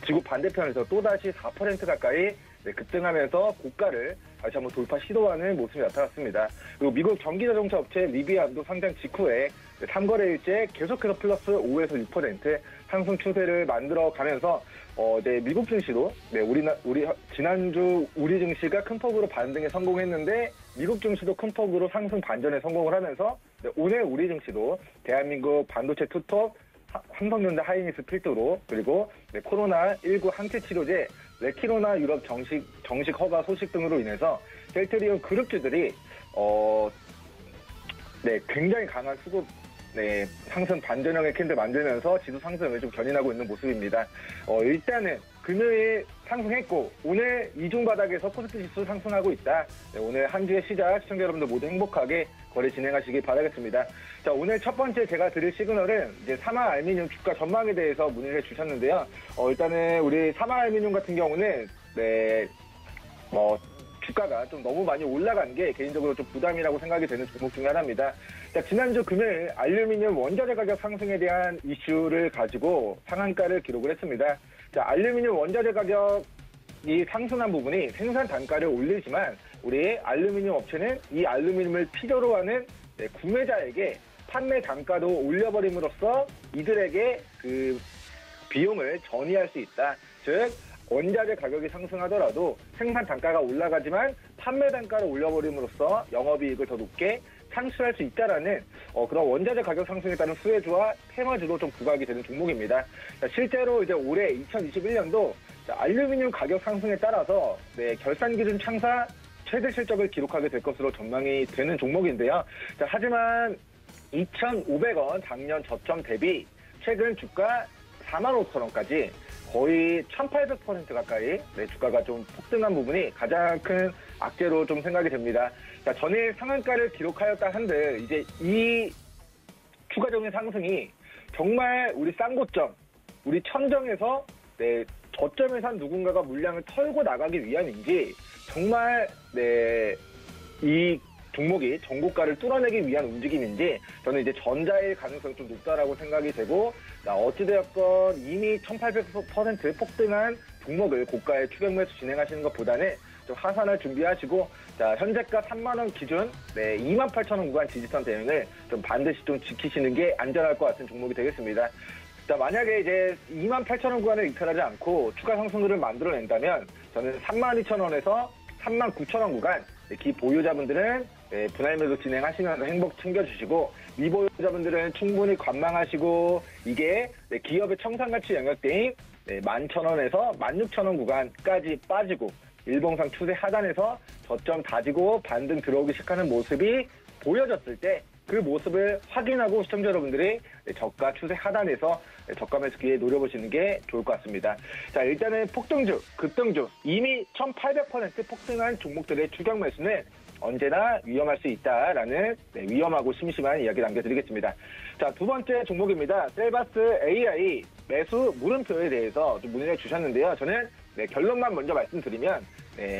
지구 반대편에서 또다시 4% 가까이 급등하면서 고가를 다시 한번 돌파 시도하는 모습이 나타났습니다. 그리고 미국 전기자동차 업체 리비안도 상장 직후에 3거래일째 계속해서 플러스 5에서 6% 상승 추세를 만들어가면서 미국 증시도 지난주 우리 증시가 큰 폭으로 반등에 성공했는데 미국 증시도 큰 폭으로 상승 반전에 성공을 하면서 오늘 우리 증시도 대한민국 반도체 투톱 삼성전자 하이닉스 필두로 그리고 코로나19 항체 치료제 레키로나 유럽 정식 허가 소식 등으로 인해서 셀트리온 그룹주들이 굉장히 강한 수급 상승 반전형의 캔들 만들면서 지수 상승을 좀 견인하고 있는 모습입니다. 일단은 금요일 상승했고 오늘 이중 바닥에서 코스피 지수 상승하고 있다. 오늘 한 주의 시작 시청자 여러분들 모두 행복하게 거래 진행하시길 바라겠습니다. 자, 오늘 첫 번째 제가 드릴 시그널은 이제 사마 알미늄 주가 전망에 대해서 문의를 주셨는데요. 일단은 우리 사마 알미늄 같은 경우는 주가가 좀 너무 많이 올라간 게 개인적으로 좀 부담이라고 생각이 되는 종목 중에 하나입니다. 자, 지난주 금요일 알루미늄 원자재 가격 상승에 대한 이슈를 가지고 상한가를 기록을 했습니다. 자, 알루미늄 원자재 가격이 상승한 부분이 생산 단가를 올리지만 우리 알루미늄 업체는 이 알루미늄을 필요로 하는 구매자에게 판매 단가도 올려버림으로써 이들에게 그 비용을 전이할 수 있다. 즉 원자재 가격이 상승하더라도 생산 단가가 올라가지만 판매 단가를 올려버림으로써 영업이익을 더 높게 창출할 수 있다라는 그런 원자재 가격 상승에 따른 수혜주와 테마주도 좀 부각이 되는 종목입니다. 자, 실제로 이제 올해 2021년도 알루미늄 가격 상승에 따라서 결산 기준 창사 최대 실적을 기록하게 될 것으로 전망이 되는 종목인데요. 자, 하지만 2,500원 작년 저점 대비 최근 주가 45,000원까지 거의 1,800% 가까이 주가가 좀 폭등한 부분이 가장 큰 악재로 좀 생각이 됩니다. 자, 전일 상한가를 기록하였다 한들 이제 이 추가적인 상승이 정말 우리 쌍고점, 우리 천정에서 저점에서 한 누군가가 물량을 털고 나가기 위함인지 정말 이 종목이 전고가를 뚫어내기 위한 움직임인지 저는 이제 전자일 가능성이 좀 높다라고 생각이 되고 어찌되었건 이미 1,800% 폭등한 종목을 고가에 추격 매수 진행하시는 것보다는 좀 하산할 준비하시고 자, 현재가 3만원 기준 28,000원 구간 지지선 대응을 좀 반드시 좀 지키시는 게 안전할 것 같은 종목이 되겠습니다. 자, 만약에 이제 28,000원 구간을 이탈하지 않고 추가 상승률을 만들어낸다면 저는 32,000원에서 39,000원 구간 기보유자분들은 분할 매도 진행하시면서 행복 챙겨주시고 미보유자분들은 충분히 관망하시고 이게 기업의 청산가치 영역대인 11,000원에서 16,000원 구간까지 빠지고 일봉상 추세 하단에서 저점 다지고 반등 들어오기 시작하는 모습이 보여졌을 때 그 모습을 확인하고 시청자 여러분들이 저가 추세 하단에서 저가 매수 기회 노려보시는 게 좋을 것 같습니다. 자, 일단은 폭등주, 급등주 이미 1,800% 폭등한 종목들의 추격 매수는 언제나 위험할 수 있다라는 위험하고 심심한 이야기 남겨드리겠습니다. 자, 두 번째 종목입니다. 셀바스 AI 매수 물음표에 대해서 좀 문의를 주셨는데요. 저는 결론만 먼저 말씀드리면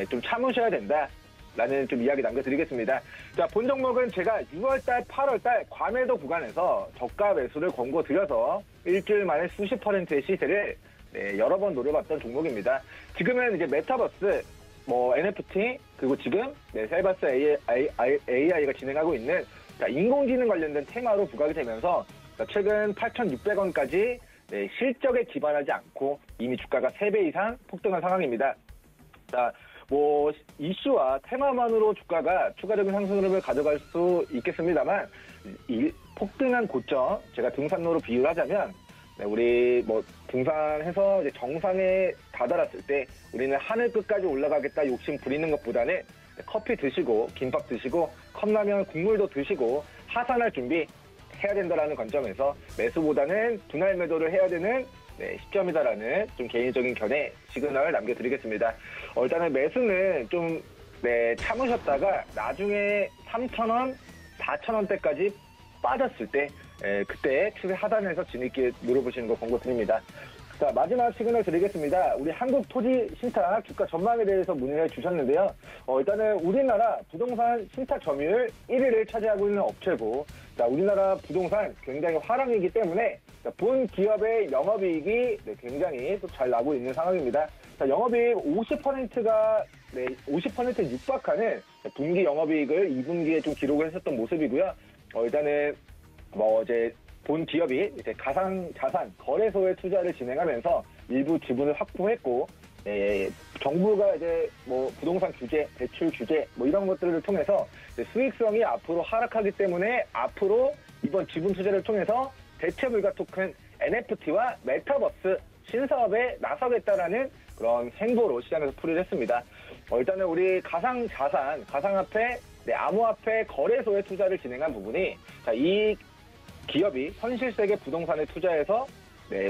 좀 참으셔야 된다. 라는 좀 이야기 남겨드리겠습니다. 자, 본 종목은 제가 6월달, 8월달 과매도 구간에서 저가 매수를 권고드려서 일주일 만에 수십 %의 시세를 여러 번 노려봤던 종목입니다. 지금은 이제 메타버스, NFT, 그리고 지금 셀바스 AI가 진행하고 있는 인공지능 관련된 테마로 부각이 되면서 최근 8,600원까지 실적에 기반하지 않고 이미 주가가 3배 이상 폭등한 상황입니다. 자, 이슈와 테마만으로 주가가 추가적인 상승 흐름을 가져갈 수 있겠습니다만, 이 폭등한 고점, 제가 등산로로 비유를 하자면, 우리 등산해서 이제 정상에 다다랐을 때 우리는 하늘 끝까지 올라가겠다 욕심 부리는 것보다는 커피 드시고, 김밥 드시고, 컵라면 국물도 드시고, 하산할 준비 해야 된다라는 관점에서 매수보다는 분할 매도를 해야 되는 시점이다라는 좀 개인적인 견해 시그널을 남겨드리겠습니다. 일단은 매수는 좀 참으셨다가 나중에 3,000원, 4,000원대까지 빠졌을 때 그때 추세 하단에서 진입기에 노려보시는 거 권고드립니다. 자, 마지막 시그널 드리겠습니다. 우리 한국토지신탁 주가 전망에 대해서 문의를 주셨는데요. 일단은 우리나라 부동산 신탁 점유율 1위를 차지하고 있는 업체고, 자, 우리나라 부동산 굉장히 화랑이기 때문에 본 기업의 영업이익이 굉장히 또 잘 나고 있는 상황입니다. 자, 영업이익 50%가 50%에 육박하는 분기 영업이익을 2분기에 좀 기록을 했었던 모습이고요. 일단은 이제 본 기업이 이제 가상자산 거래소에 투자를 진행하면서 일부 지분을 확보했고, 정부가 이제 부동산 규제, 대출 규제 이런 것들을 통해서 수익성이 앞으로 하락하기 때문에 앞으로 이번 지분 투자를 통해서 대체불가 토큰 NFT와 메타버스 신사업에 나서겠다라는 그런 행보로 시장에서 풀이를 했습니다. 일단은 우리 가상자산, 가상화폐, 암호화폐 거래소에 투자를 진행한 부분이, 자, 이 기업이 현실세계 부동산에 투자해서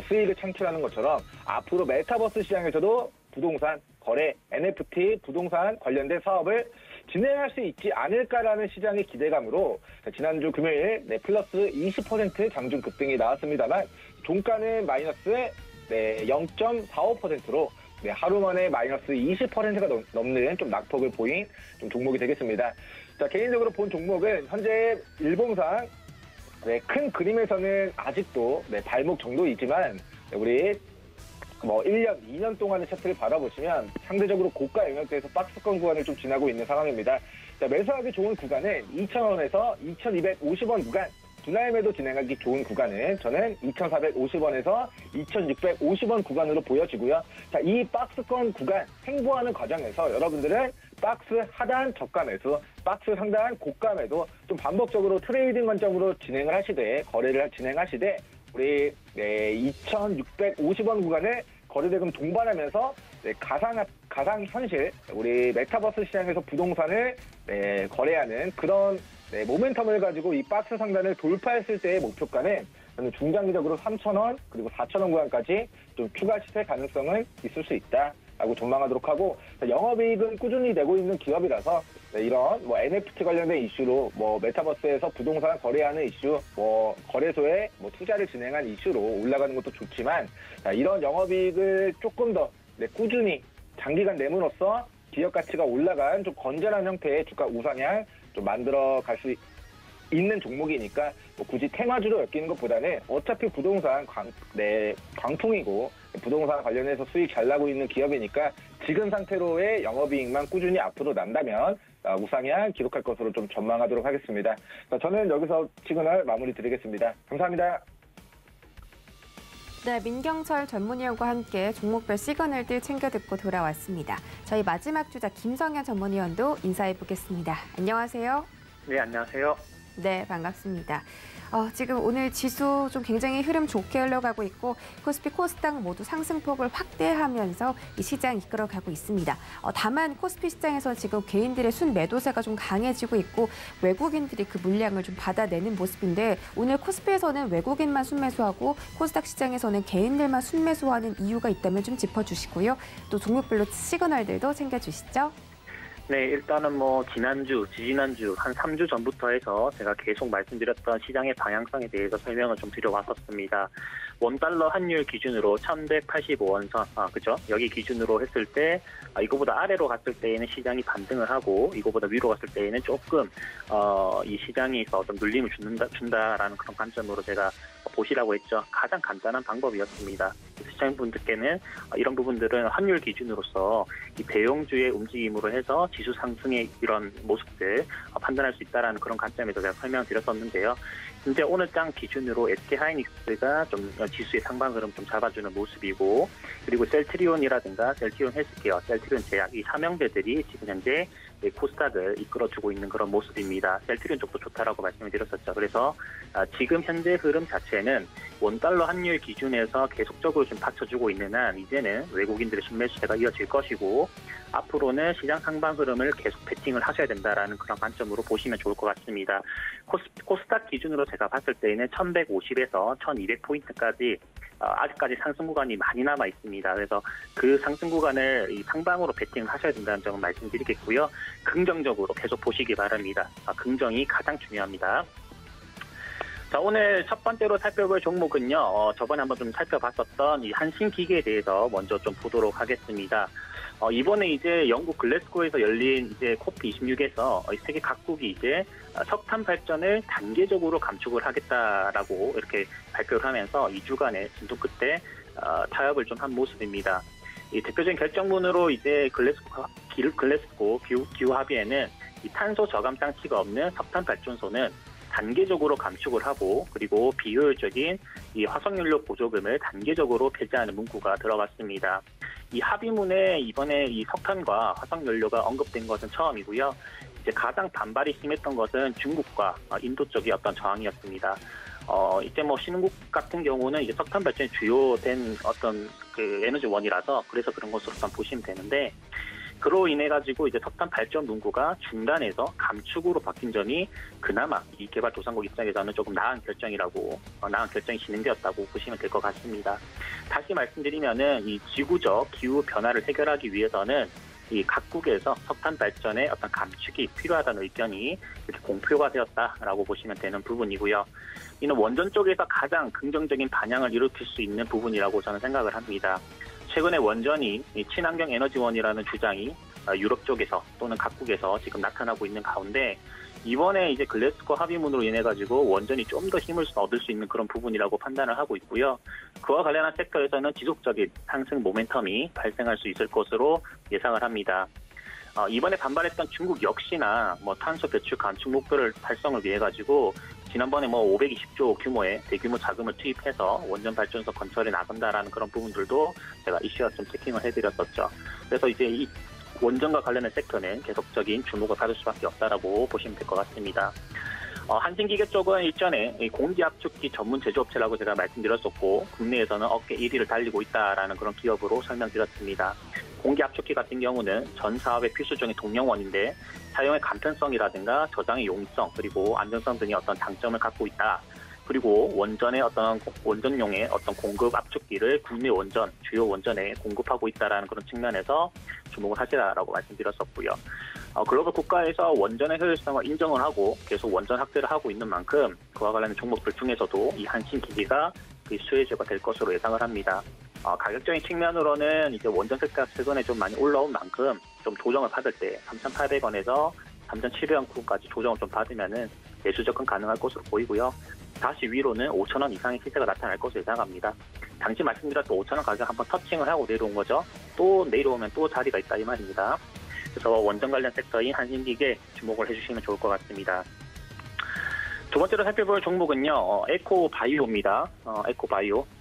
수익을 창출하는 것처럼 앞으로 메타버스 시장에서도 부동산, 거래, NFT, 부동산 관련된 사업을 진행할 수 있지 않을까라는 시장의 기대감으로 지난주 금요일 플러스 20% 장중 급등이 나왔습니다만 종가는 마이너스 0.45%로 하루 만에 마이너스 20%가 넘는 좀 낙폭을 보인 좀 종목이 되겠습니다. 자, 개인적으로 본 종목은 현재 일봉상 큰 그림에서는 아직도 발목 정도이지만 우리 1년, 2년 동안의 차트를 바라보시면 상대적으로 고가 영역대에서 박스권 구간을 좀 지나고 있는 상황입니다. 자, 매수하기 좋은 구간은 2,000원에서 2,250원 구간, 분할 매도 진행하기 좋은 구간은 저는 2,450원에서 2,650원 구간으로 보여지고요. 자, 이 박스권 구간 행보하는 과정에서 여러분들은 박스 하단 저가 매수, 박스 상단 고가 매도 좀 반복적으로 트레이딩 관점으로 진행을 하시되, 거래를 진행하시되, 우리 2,650원 구간을 거래대금 동반하면서 가상현실, 우리 메타버스 시장에서 부동산을 거래하는 그런 모멘텀을 가지고 이 박스 상단을 돌파했을 때의 목표가는 저는 중장기적으로 3,000원 그리고 4,000원 구간까지 좀 추가 시세 가능성은 있을 수 있다라고 전망하도록 하고, 영업이익은 꾸준히 내고 있는 기업이라서 이런 NFT 관련된 이슈로 메타버스에서 부동산 거래하는 이슈, 거래소에 투자를 진행한 이슈로 올라가는 것도 좋지만, 이런 영업이익을 조금 더 꾸준히 장기간 내므로써 기업 가치가 올라간 좀 건전한 형태의 주가 우상향 좀 만들어 갈 수 있는 종목이니까 굳이 테마주로 엮이는 것보다는 어차피 부동산 광풍이고 부동산 관련해서 수익 잘 나고 있는 기업이니까 지금 상태로의 영업이익만 꾸준히 앞으로 난다면 우상향 기록할 것으로 좀 전망하도록 하겠습니다. 저는 여기서 시그널 마무리 드리겠습니다. 감사합니다. 네, 민경철 전문위원과 함께 종목별 시그널들 챙겨 듣고 돌아왔습니다. 저희 마지막 주자 김성현 전문위원도 인사해 보겠습니다. 안녕하세요. 네, 안녕하세요. 네, 반갑습니다. 지금 오늘 지수 좀 굉장히 흐름 좋게 흘러가고 있고 코스피, 코스닥 모두 상승폭을 확대하면서 이 시장 이끌어가고 있습니다. 다만 코스피 시장에서 지금 개인들의 순매도세가 좀 강해지고 있고 외국인들이 그 물량을 좀 받아내는 모습인데, 오늘 코스피에서는 외국인만 순매수하고 코스닥 시장에서는 개인들만 순매수하는 이유가 있다면 좀 짚어주시고요. 또 종목별로 시그널들도 챙겨주시죠. 네, 일단은 지난주, 지지난주 한 3주 전부터 해서 제가 계속 말씀드렸던 시장의 방향성에 대해서 설명을 좀 드려왔었습니다. 원달러 환율 기준으로 1,185원 선, 그죠? 여기 기준으로 했을 때 이거보다 아래로 갔을 때에는 시장이 반등을 하고 이거보다 위로 갔을 때에는 조금 이 시장에서 어떤 눌림을 준다라는 그런 관점으로 제가 보시라고 했죠. 가장 간단한 방법이었습니다. 시청자분들께는 이런 부분들은 환율 기준으로서 이 대형주의 움직임으로 해서 지수 상승의 이런 모습들 판단할 수 있다는 그런 관점에서 제가 설명드렸었는데요. 근데 오늘 장 기준으로 SK하이닉스가 좀 지수의 상방 흐름 좀 잡아주는 모습이고, 그리고 셀트리온이라든가 셀트리온 헬스케어, 셀트리온 제약 이 삼형제들이 지금 현재 코스닥을 이끌어주고 있는 그런 모습입니다. 셀트리온 쪽도 좋다라고 말씀을 드렸었죠. 그래서 지금 현재 흐름 자체는 원달러 환율 기준에서 계속적으로 좀 받쳐주고 있는 한 이제는 외국인들의 순매수세가 이어질 것이고, 앞으로는 시장 상방 흐름을 계속 베팅을 하셔야 된다라는 그런 관점으로 보시면 좋을 것 같습니다. 코스닥 기준으로 제가 봤을 때는 1150에서 1200포인트까지 아직까지 상승 구간이 많이 남아 있습니다. 그래서 그 상승 구간을 이 상방으로 베팅을 하셔야 된다는 점을 말씀드리겠고요. 긍정적으로 계속 보시기 바랍니다. 긍정이 가장 중요합니다. 자, 오늘 첫 번째로 살펴볼 종목은요. 저번에 한번 좀 살펴봤었던 이 한신기계에 대해서 먼저 좀 보도록 하겠습니다. 이번에 이제 영국 글래스고에서 열린 이제 COP26에서 세계 각국이 이제 석탄 발전을 단계적으로 감축을 하겠다라고 이렇게 발표를 하면서 2주간의 진도 끝에 타협을 좀 한 모습입니다. 이 대표적인 결정문으로 이제 글래스고 기후 합의에는 이 탄소 저감 장치가 없는 석탄 발전소는 단계적으로 감축을 하고 그리고 비효율적인 이 화석연료 보조금을 단계적으로 폐지하는 문구가 들어갔습니다. 이 합의문에 이번에 이 석탄과 화석연료가 언급된 것은 처음이고요. 이제 가장 반발이 심했던 것은 중국과 인도 쪽의 어떤 저항이었습니다. 이제 뭐 신흥국 같은 경우는 이제 석탄 발전이 주요된 어떤 그 에너지원이라서 그래서 그런 것으로 보시면 되는데. 그로 인해 가지고 이제 석탄 발전 문구가 중단해서 감축으로 바뀐 점이 그나마 이 개발도상국 입장에서는 조금 나은 결정이 진행되었다고 보시면 될 것 같습니다. 다시 말씀드리면은 이 지구적 기후 변화를 해결하기 위해서는 이 각국에서 석탄 발전의 어떤 감축이 필요하다는 의견이 이렇게 공표가 되었다라고 보시면 되는 부분이고요. 이는 원전 쪽에서 가장 긍정적인 반향을 일으킬 수 있는 부분이라고 저는 생각을 합니다. 최근에 원전이 친환경 에너지원이라는 주장이 유럽 쪽에서 또는 각국에서 지금 나타나고 있는 가운데 이번에 이제 글래스고 합의문으로 인해 가지고 원전이 좀 더 힘을 얻을 수 있는 그런 부분이라고 판단을 하고 있고요. 그와 관련한 섹터에서는 지속적인 상승 모멘텀이 발생할 수 있을 것으로 예상을 합니다. 이번에 반발했던 중국 역시나 뭐 탄소 배출 감축 목표를 달성을 위해 가지고 지난번에 뭐 520조 규모의 대규모 자금을 투입해서 원전 발전소 건설에 나선다라는 그런 부분들도 제가 이슈와 좀 체킹을 해드렸었죠. 그래서 이제 이 원전과 관련된 섹터는 계속적인 주목을 받을 수밖에 없다라고 보시면 될 것 같습니다. 한신기계 쪽은 일전에 공기압축기 전문 제조업체라고 제가 말씀드렸었고 국내에서는 업계 1위를 달리고 있다라는 그런 기업으로 설명드렸습니다. 공기압축기 같은 경우는 전 사업의 필수적인 동력원인데 사용의 간편성이라든가 저장의 용이성 그리고 안전성 등의 어떤 장점을 갖고 있다. 그리고 원전용의 어떤 공급 압축기를 국내 원전, 주요 원전에 공급하고 있다라는 그런 측면에서 주목을 하시라라고 말씀드렸었고요. 글로벌 국가에서 원전의 효율성을 인정을 하고 계속 원전 확대를 하고 있는 만큼 그와 관련된 종목들 중에서도 이 한신기계가 그 수혜주가 될 것으로 예상을 합니다. 가격적인 측면으로는 이제 원전 세가 최근에 좀 많이 올라온 만큼 좀 조정을 받을 때 3,800원에서 3,700원까지 조정을 좀 받으면은 매수 접근 가능할 것으로 보이고요. 다시 위로는 5,000원 이상의 시세가 나타날 것으로 예상합니다. 당시 말씀드렸던 5,000원 가격 한번 터칭을 하고 내려온 거죠. 또 내려오면 또 자리가 있다 이 말입니다. 그래서 원전 관련 섹터인 한신기계 주목을 해주시면 좋을 것 같습니다. 두 번째로 살펴볼 종목은요, 에코바이오입니다.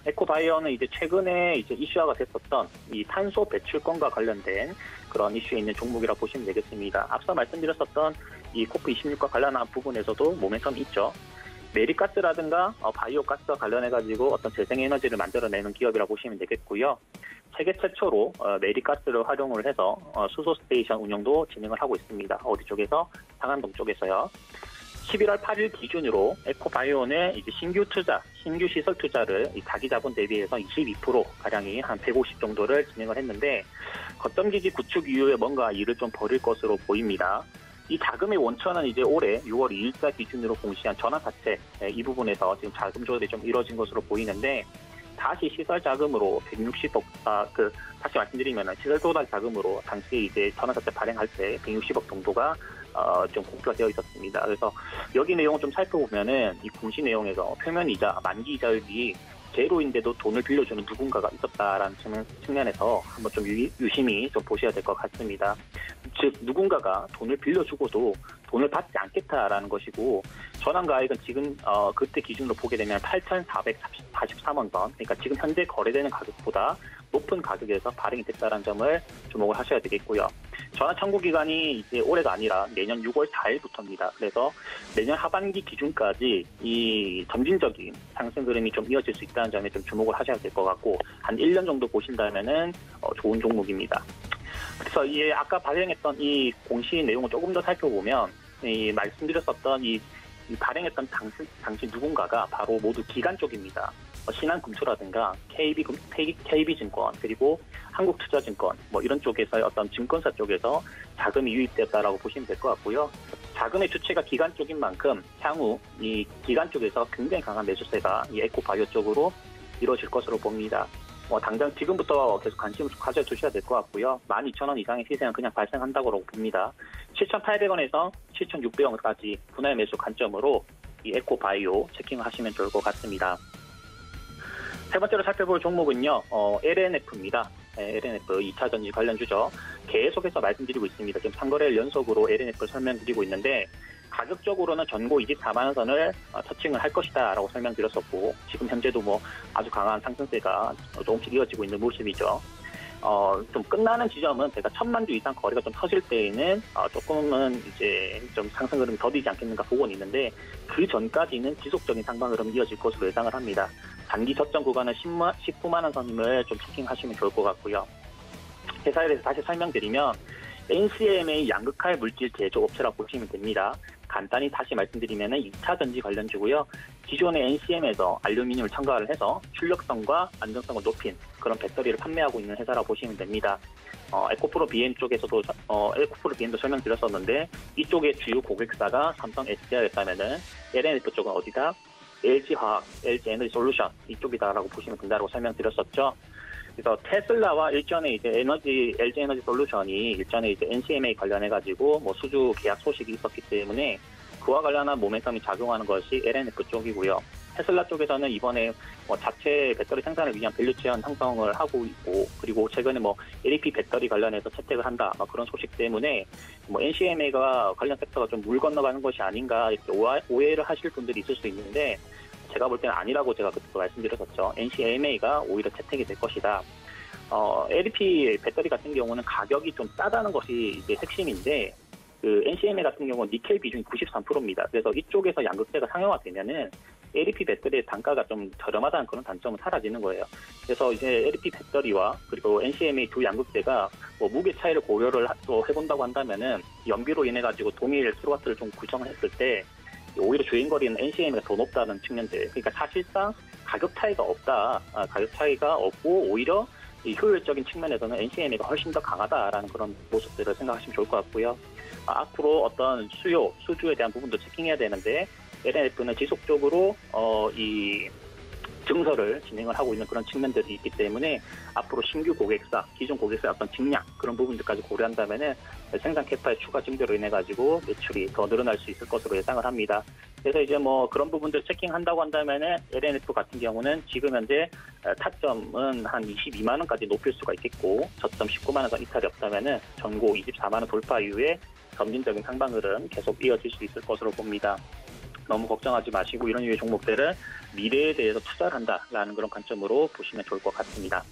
에코바이오는 이제 최근에 이제 이슈화가 됐었던 이 탄소 배출권과 관련된 그런 이슈에 있는 종목이라고 보시면 되겠습니다. 앞서 말씀드렸었던 이 COP26과 관련한 부분에서도 모멘텀이 있죠. 메리가스라든가 바이오가스와 관련해가지고 어떤 재생에너지를 만들어내는 기업이라고 보시면 되겠고요. 세계 최초로 메리가스를 활용을 해서 수소 스테이션 운영도 진행을 하고 있습니다. 어디 쪽에서? 상암동 쪽에서요. 11월 8일 기준으로 에코바이오는 이제 신규 시설 투자를 이 자기 자본 대비해서 22%가량이 한 150 정도를 진행을 했는데 거점 기지 구축 이후에 뭔가 일을 좀 벌일 것으로 보입니다. 이 자금의 원천은 이제 올해 6월 2일자 기준으로 공시한 전환사채 이 부분에서 지금 자금 조달이 좀 이루어진 것으로 보이는데 다시 시설 자금으로 160억, 다시 말씀드리면 시설 조달 자금으로 당시에 이제 전환사채 발행할 때 160억 정도가 좀 공표가 되어 있었습니다. 그래서 여기 내용을 좀 살펴보면은 이 공시 내용에서 표면 이자, 만기 이자율이 제로인데도 돈을 빌려주는 누군가가 있었다라는 측면에서 한번 좀 유심히 좀 보셔야 될 것 같습니다. 즉 누군가가 돈을 빌려주고도 돈을 받지 않겠다라는 것이고 전환가액은 지금 그때 기준으로 보게 되면 8,443원 선, 그러니까 지금 현재 거래되는 가격보다 높은 가격에서 발행이 됐다는 점을 주목을 하셔야 되겠고요. 전환 청구 기간이 이제 올해가 아니라 내년 6월 4일부터입니다. 그래서 내년 하반기 기준까지 이 점진적인 상승 흐름이 좀 이어질 수 있다는 점에 좀 주목을 하셔야 될 것 같고 한 1년 정도 보신다면은 좋은 종목입니다. 그래서 이 아까 발행했던 이 공시 내용을 조금 더 살펴보면 이 말씀드렸었던 이 발행했던 당시 누군가가 바로 모두 기관 쪽입니다. 신한금투라든가 KB증권 그리고 한국투자증권 뭐 이런 쪽에서의 어떤 증권사 쪽에서 자금이 유입됐다라고 보시면 될 것 같고요. 자금의 주체가 기관 쪽인 만큼 향후 이 기관 쪽에서 굉장히 강한 매수세가 이 에코바이오 쪽으로 이루어질 것으로 봅니다. 당장 지금부터 계속 관심을 가져두셔야 될 것 같고요. 12,000원 이상의 시세는 그냥 발생한다고 봅니다. 7,800원에서 7,600원까지 분할 매수 관점으로 이 에코바이오 체킹하시면 좋을 것 같습니다. 세 번째로 살펴볼 종목은요, LNF입니다. LNF 2차전지 관련주죠. 계속해서 말씀드리고 있습니다. 지금 3거래일 연속으로 LNF를 설명드리고 있는데 가격적으로는 전고 24만 원 선을 터칭을 할 것이다 라고 설명드렸었고 지금 현재도 아주 강한 상승세가 조금씩 이어지고 있는 모습이죠. 좀 끝나는 지점은 제가 1,000만 주 이상 거래가 좀 터질 때에는 조금은 이제 좀 상승 흐름이 더디지 않겠는가 보고는 있는데 그 전까지는 지속적인 상방 흐름이 이어질 것으로 예상을 합니다. 단기 저점 구간은 19만 원 선임을 좀 체킹하시면 좋을 것 같고요. 회사에 대해서 다시 설명드리면 NCMA 양극할 물질 제조업체라고 보시면 됩니다. 간단히 다시 말씀드리면 2차 전지 관련주고요. 기존의 NCM에서 알루미늄을 첨가를 해서 출력성과 안정성을 높인 그런 배터리를 판매하고 있는 회사라고 보시면 됩니다. 에코프로 BM 쪽에서도 에코프로 BM도 설명드렸었는데 이쪽의 주요 고객사가 삼성 SDI였다면은 LNF 쪽은 어디다? LG화학, LG에너지 솔루션 이쪽이다라고 보시면 된다고 설명드렸었죠. 그래서 테슬라와 일전에 이제 LG 에너지 솔루션이 일전에 이제 NCMA 관련해가지고 수주 계약 소식이 있었기 때문에 그와 관련한 모멘텀이 작용하는 것이 LNF 쪽이고요. 테슬라 쪽에서는 이번에 자체 배터리 생산을 위한 밸류체인 형성을 하고 있고 그리고 최근에 LEP 배터리 관련해서 채택을 한다 그런 소식 때문에 NCMA가 관련 섹터가 좀 물 건너가는 것이 아닌가 이렇게 오해를 하실 분들이 있을 수 있는데 제가 볼 때는 아니라고 제가 그때 말씀드렸었죠. NCMA가 오히려 채택이 될 것이다. LEP 배터리 같은 경우는 가격이 좀 싸다는 것이 이제 핵심인데 그 NCMA 같은 경우는 니켈 비중이 93%입니다. 그래서 이쪽에서 양극재가 상용화되면은 LEP 배터리의 단가가 좀 저렴하다는 그런 단점은 사라지는 거예요. 그래서 이제 LEP 배터리와 그리고 NCMA 두 양극재가 무게 차이를 고려를 또 해본다고 한다면은 연비로 인해 가지고 동일 킬로와트를 좀 구성했을 때 오히려 주행거리는 NCMA가 더 높다는 측면들. 그러니까 사실상 가격 차이가 없다. 가격 차이가 없고 오히려 이 효율적인 측면에서는 NCMA가 훨씬 더 강하다라는 그런 모습들을 생각하시면 좋을 것 같고요. 앞으로 어떤 수주에 대한 부분도 체킹해야 되는데 LNF는 지속적으로 이 증설을 진행을 하고 있는 그런 측면들이 있기 때문에 앞으로 신규 고객사, 기존 고객사의 어떤 직량 그런 부분들까지 고려한다면은 생산 캐파의 추가 증대로 인해 가지고 매출이 더 늘어날 수 있을 것으로 예상을 합니다. 그래서 이제 그런 부분들 체킹한다고 한다면은 LNF 같은 경우는 지금 현재 타점은 한 22만 원까지 높일 수가 있겠고 저점 19만 원 선 이탈이 없다면은 전고 24만 원 돌파 이후에 점진적인 상방 흐름 계속 이어질 수 있을 것으로 봅니다. 너무 걱정하지 마시고 이런 유의 종목들은 미래에 대해서 투자를 한다라는 그런 관점으로 보시면 좋을 것 같습니다.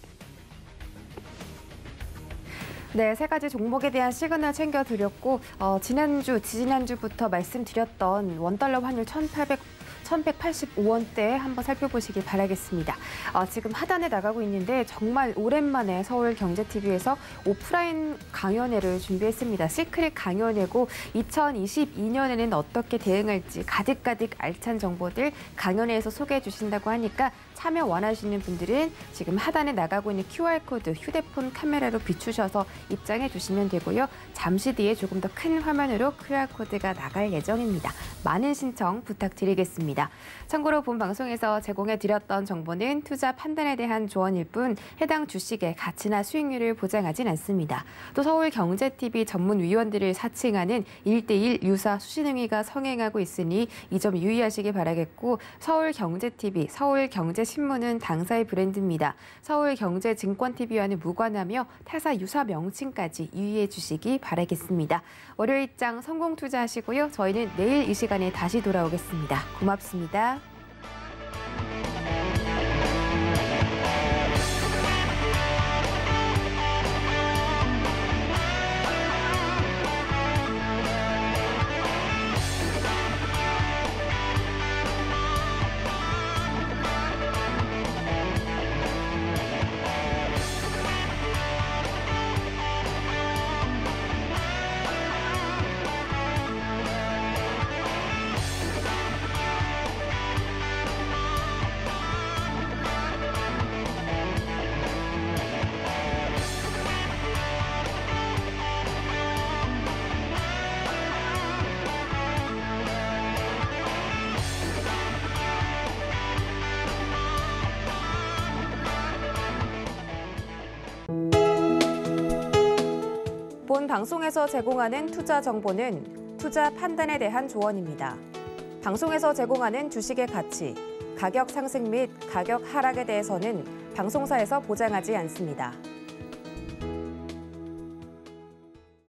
네, 세 가지 종목에 대한 시그널 챙겨드렸고 지지난주부터 말씀드렸던 원달러 환율 1,185원대 한번 살펴보시길 바라겠습니다. 지금 하단에 나가고 있는데 정말 오랜만에 서울경제TV에서 오프라인 강연회를 준비했습니다. 시크릿 강연회고 2022년에는 어떻게 대응할지 가득가득 알찬 정보들 강연회에서 소개해 주신다고 하니까 참여 원하시는 분들은 지금 하단에 나가고 있는 QR코드 휴대폰 카메라로 비추셔서 입장해 주시면 되고요. 잠시 뒤에 조금 더 큰 화면으로 QR코드가 나갈 예정입니다. 많은 신청 부탁드리겠습니다. 참고로 본 방송에서 제공해드렸던 정보는 투자 판단에 대한 조언일 뿐 해당 주식의 가치나 수익률을 보장하진 않습니다. 또 서울경제TV 전문위원들을 사칭하는 1:1 유사 수신행위가 성행하고 있으니 이 점 유의하시기 바라겠고 서울경제TV, 서울경제신문은 당사의 브랜드입니다. 서울경제증권TV와는 무관하며 타사 유사 명칭까지 유의해 주시기 바라겠습니다. 월요일장 성공 투자하시고요. 저희는 내일 이 시간에 다시 돌아오겠습니다. 고맙습니다. 방송에서 제공하는 투자 정보는 투자 판단에 대한 조언입니다. 방송에서 제공하는 주식의 가치, 가격 상승 및 가격 하락에 대해서는 방송사에서 보장하지 않습니다.